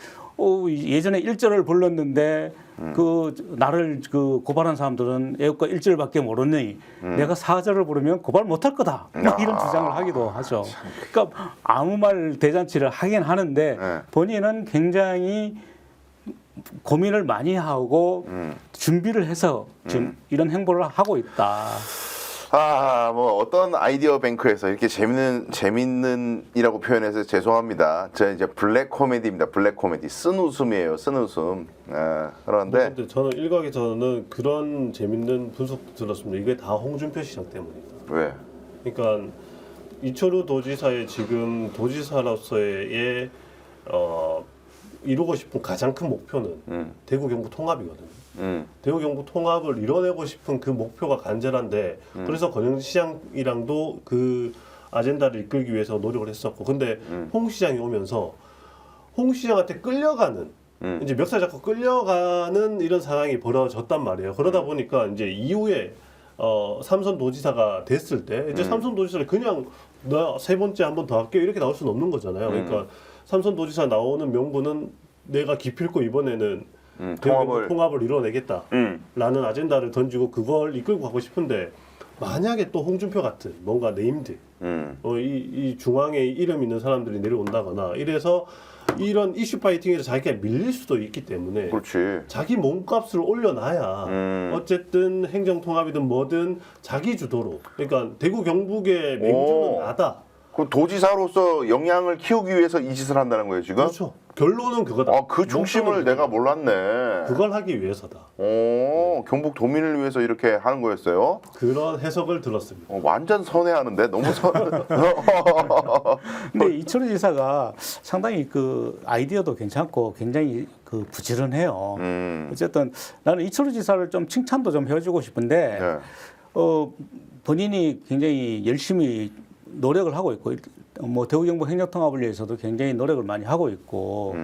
예전에 1절을 불렀는데 그 나를 그 고발한 사람들은 애국가 1절밖에 모르니 내가 4절을 부르면 고발 못할 거다. 막 이런 주장을 하기도 하죠. 그러니까 아무 말 대잔치를 하긴 하는데 본인은 굉장히 고민을 많이 하고 준비를 해서 지금 이런 행보를 하고 있다. 뭐 어떤 아이디어 뱅크에서 이렇게 재밌는이라고 표현해서 죄송합니다. 저 이제 블랙 코미디입니다. 블랙 코미디. 쓴 웃음이에요. 쓴 웃음. 그런데 근데 저는 일각에서는 그런 재밌는 분석 들었습니다. 이게 다 홍준표 시장 때문이다. 왜? 그러니까 이철우 도지사의 지금 도지사로서의 이루고 싶은 가장 큰 목표는 대구 경북 통합이거든요. 대구 경북 통합을 이뤄내고 싶은 그 목표가 간절한데 그래서 권영시장이랑도 그 아젠다를 이끌기 위해서 노력을 했었고 근데 홍 시장이 오면서 홍 시장한테 끌려가는 이제 멱살 잡고 끌려가는 이런 상황이 벌어졌단 말이에요. 그러다 보니까 이제 이후에 삼선 도지사가 됐을 때 이제 삼선 도지사를 그냥 나 세 번째 한 번 더 할게요 이렇게 나올 수는 없는 거잖아요. 그러니까 삼선 도지사 나오는 명분은 내가 기필코 이번에는 통합을 이뤄내겠다라는 아젠다를 던지고 그걸 이끌고 가고 싶은데 만약에 또 홍준표 같은 뭔가 네임드 이 중앙에 이름 있는 사람들이 내려온다거나 이래서 이런 이슈 파이팅에서 자기가 밀릴 수도 있기 때문에 그렇지. 자기 몸값을 올려놔야 어쨌든 행정통합이든 뭐든 자기 주도로 그러니까 대구 경북의 맹주는 나다. 그 도지사로서 영향을 키우기 위해서 이 짓을 한다는 거예요 지금? 그렇죠. 결론은 그거다. 그 중심을 내가 몰랐네. 그걸 하기 위해서다. 경북 도민을 위해서 이렇게 하는 거였어요? 그런 해석을 들었습니다. 완전 선회하는데 너무 근데 이철우 지사가 상당히 그 아이디어도 괜찮고 굉장히 그 부지런해요. 어쨌든 나는 이철우 지사를 좀 칭찬도 좀 해주고 싶은데 본인이 굉장히 열심히 노력을 하고 있고 뭐 대구 경북 행정통합을 위해서도 굉장히 노력을 많이 하고 있고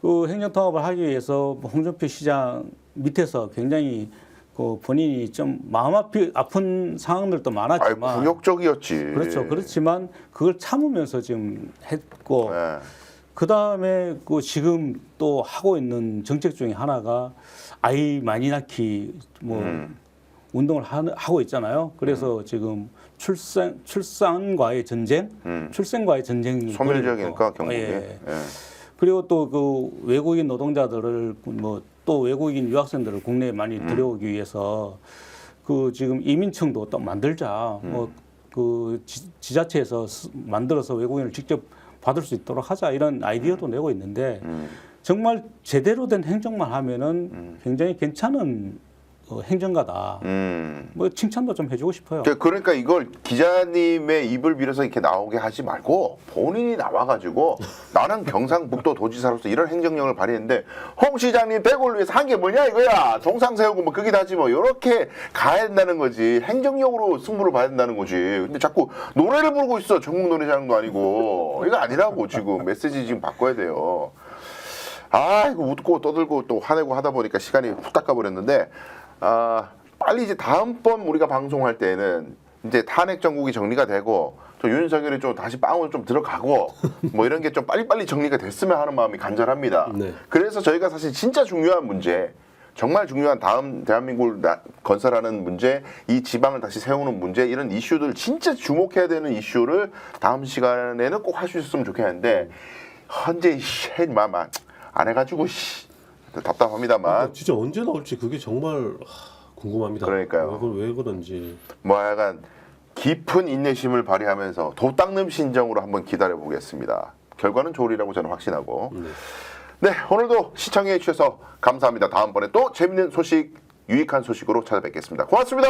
그 행정통합을 하기 위해서 홍준표 시장 밑에서 굉장히 그 본인이 좀 마음 아픈 상황들도 많았지만 굴욕적이었지. 그렇죠. 그렇지만 그걸 참으면서 지금 했고 그 다음에 그 지금 또 하고 있는 정책 중에 하나가 아이 많이 낳기 뭐 운동을 하고 있잖아요. 그래서 지금 출산과의 전쟁, 출생과의 전쟁이 소멸적이니까 경북이. 그리고 또 그 외국인 노동자들을 뭐 또 외국인 유학생들을 국내에 많이 들여오기 위해서 그 지금 이민청도 또 만들자. 뭐 그 지자체에서 만들어서 외국인을 직접 받을 수 있도록 하자 이런 아이디어도 내고 있는데 정말 제대로 된 행정만 하면은 굉장히 괜찮은 행정가다. 뭐 칭찬도 좀 해주고 싶어요. 그러니까 이걸 기자님의 입을 빌어서 이렇게 나오게 하지 말고 본인이 나와가지고 나는 경상북도 도지사로서 이런 행정력을 발휘했는데 홍 시장님 대구를 위해서 한 게 뭐냐 이거야. 동상 세우고 뭐 그게 다지 뭐 이렇게 가야 된다는 거지. 행정력으로 승부를 봐야 된다는 거지. 근데 자꾸 노래를 부르고 있어. 전국 노래자랑도 아니고. 이거 아니라고 지금 메시지 지금 바꿔야 돼요. 아 이거 웃고 떠들고 또 화내고 하다 보니까 시간이 훅 닦아버렸는데 빨리 이제 다음번 우리가 방송할 때는 이제 탄핵 정국이 정리가 되고 또 윤석열이 좀 다시 빵으로 좀 들어가고 뭐 이런 게 좀 빨리빨리 정리가 됐으면 하는 마음이 간절합니다. 네. 그래서 저희가 사실 진짜 중요한 문제, 정말 중요한 다음 대한민국을 건설하는 문제, 이 지방을 다시 세우는 문제, 이런 이슈들 진짜 주목해야 되는 이슈를 다음 시간에는 꼭 할 수 있었으면 좋겠는데 현재 마마 안 해가지고 답답합니다만. 진짜 언제 나올지 그게 정말 궁금합니다. 그러니까요. 왜 그런지. 뭐 약간 깊은 인내심을 발휘하면서 도 닦는 심정으로 한번 기다려 보겠습니다. 결과는 좋으리라고 저는 확신하고. 네, 오늘도 시청해 주셔서 감사합니다. 다음번에 또 재밌는 소식, 유익한 소식으로 찾아뵙겠습니다. 고맙습니다.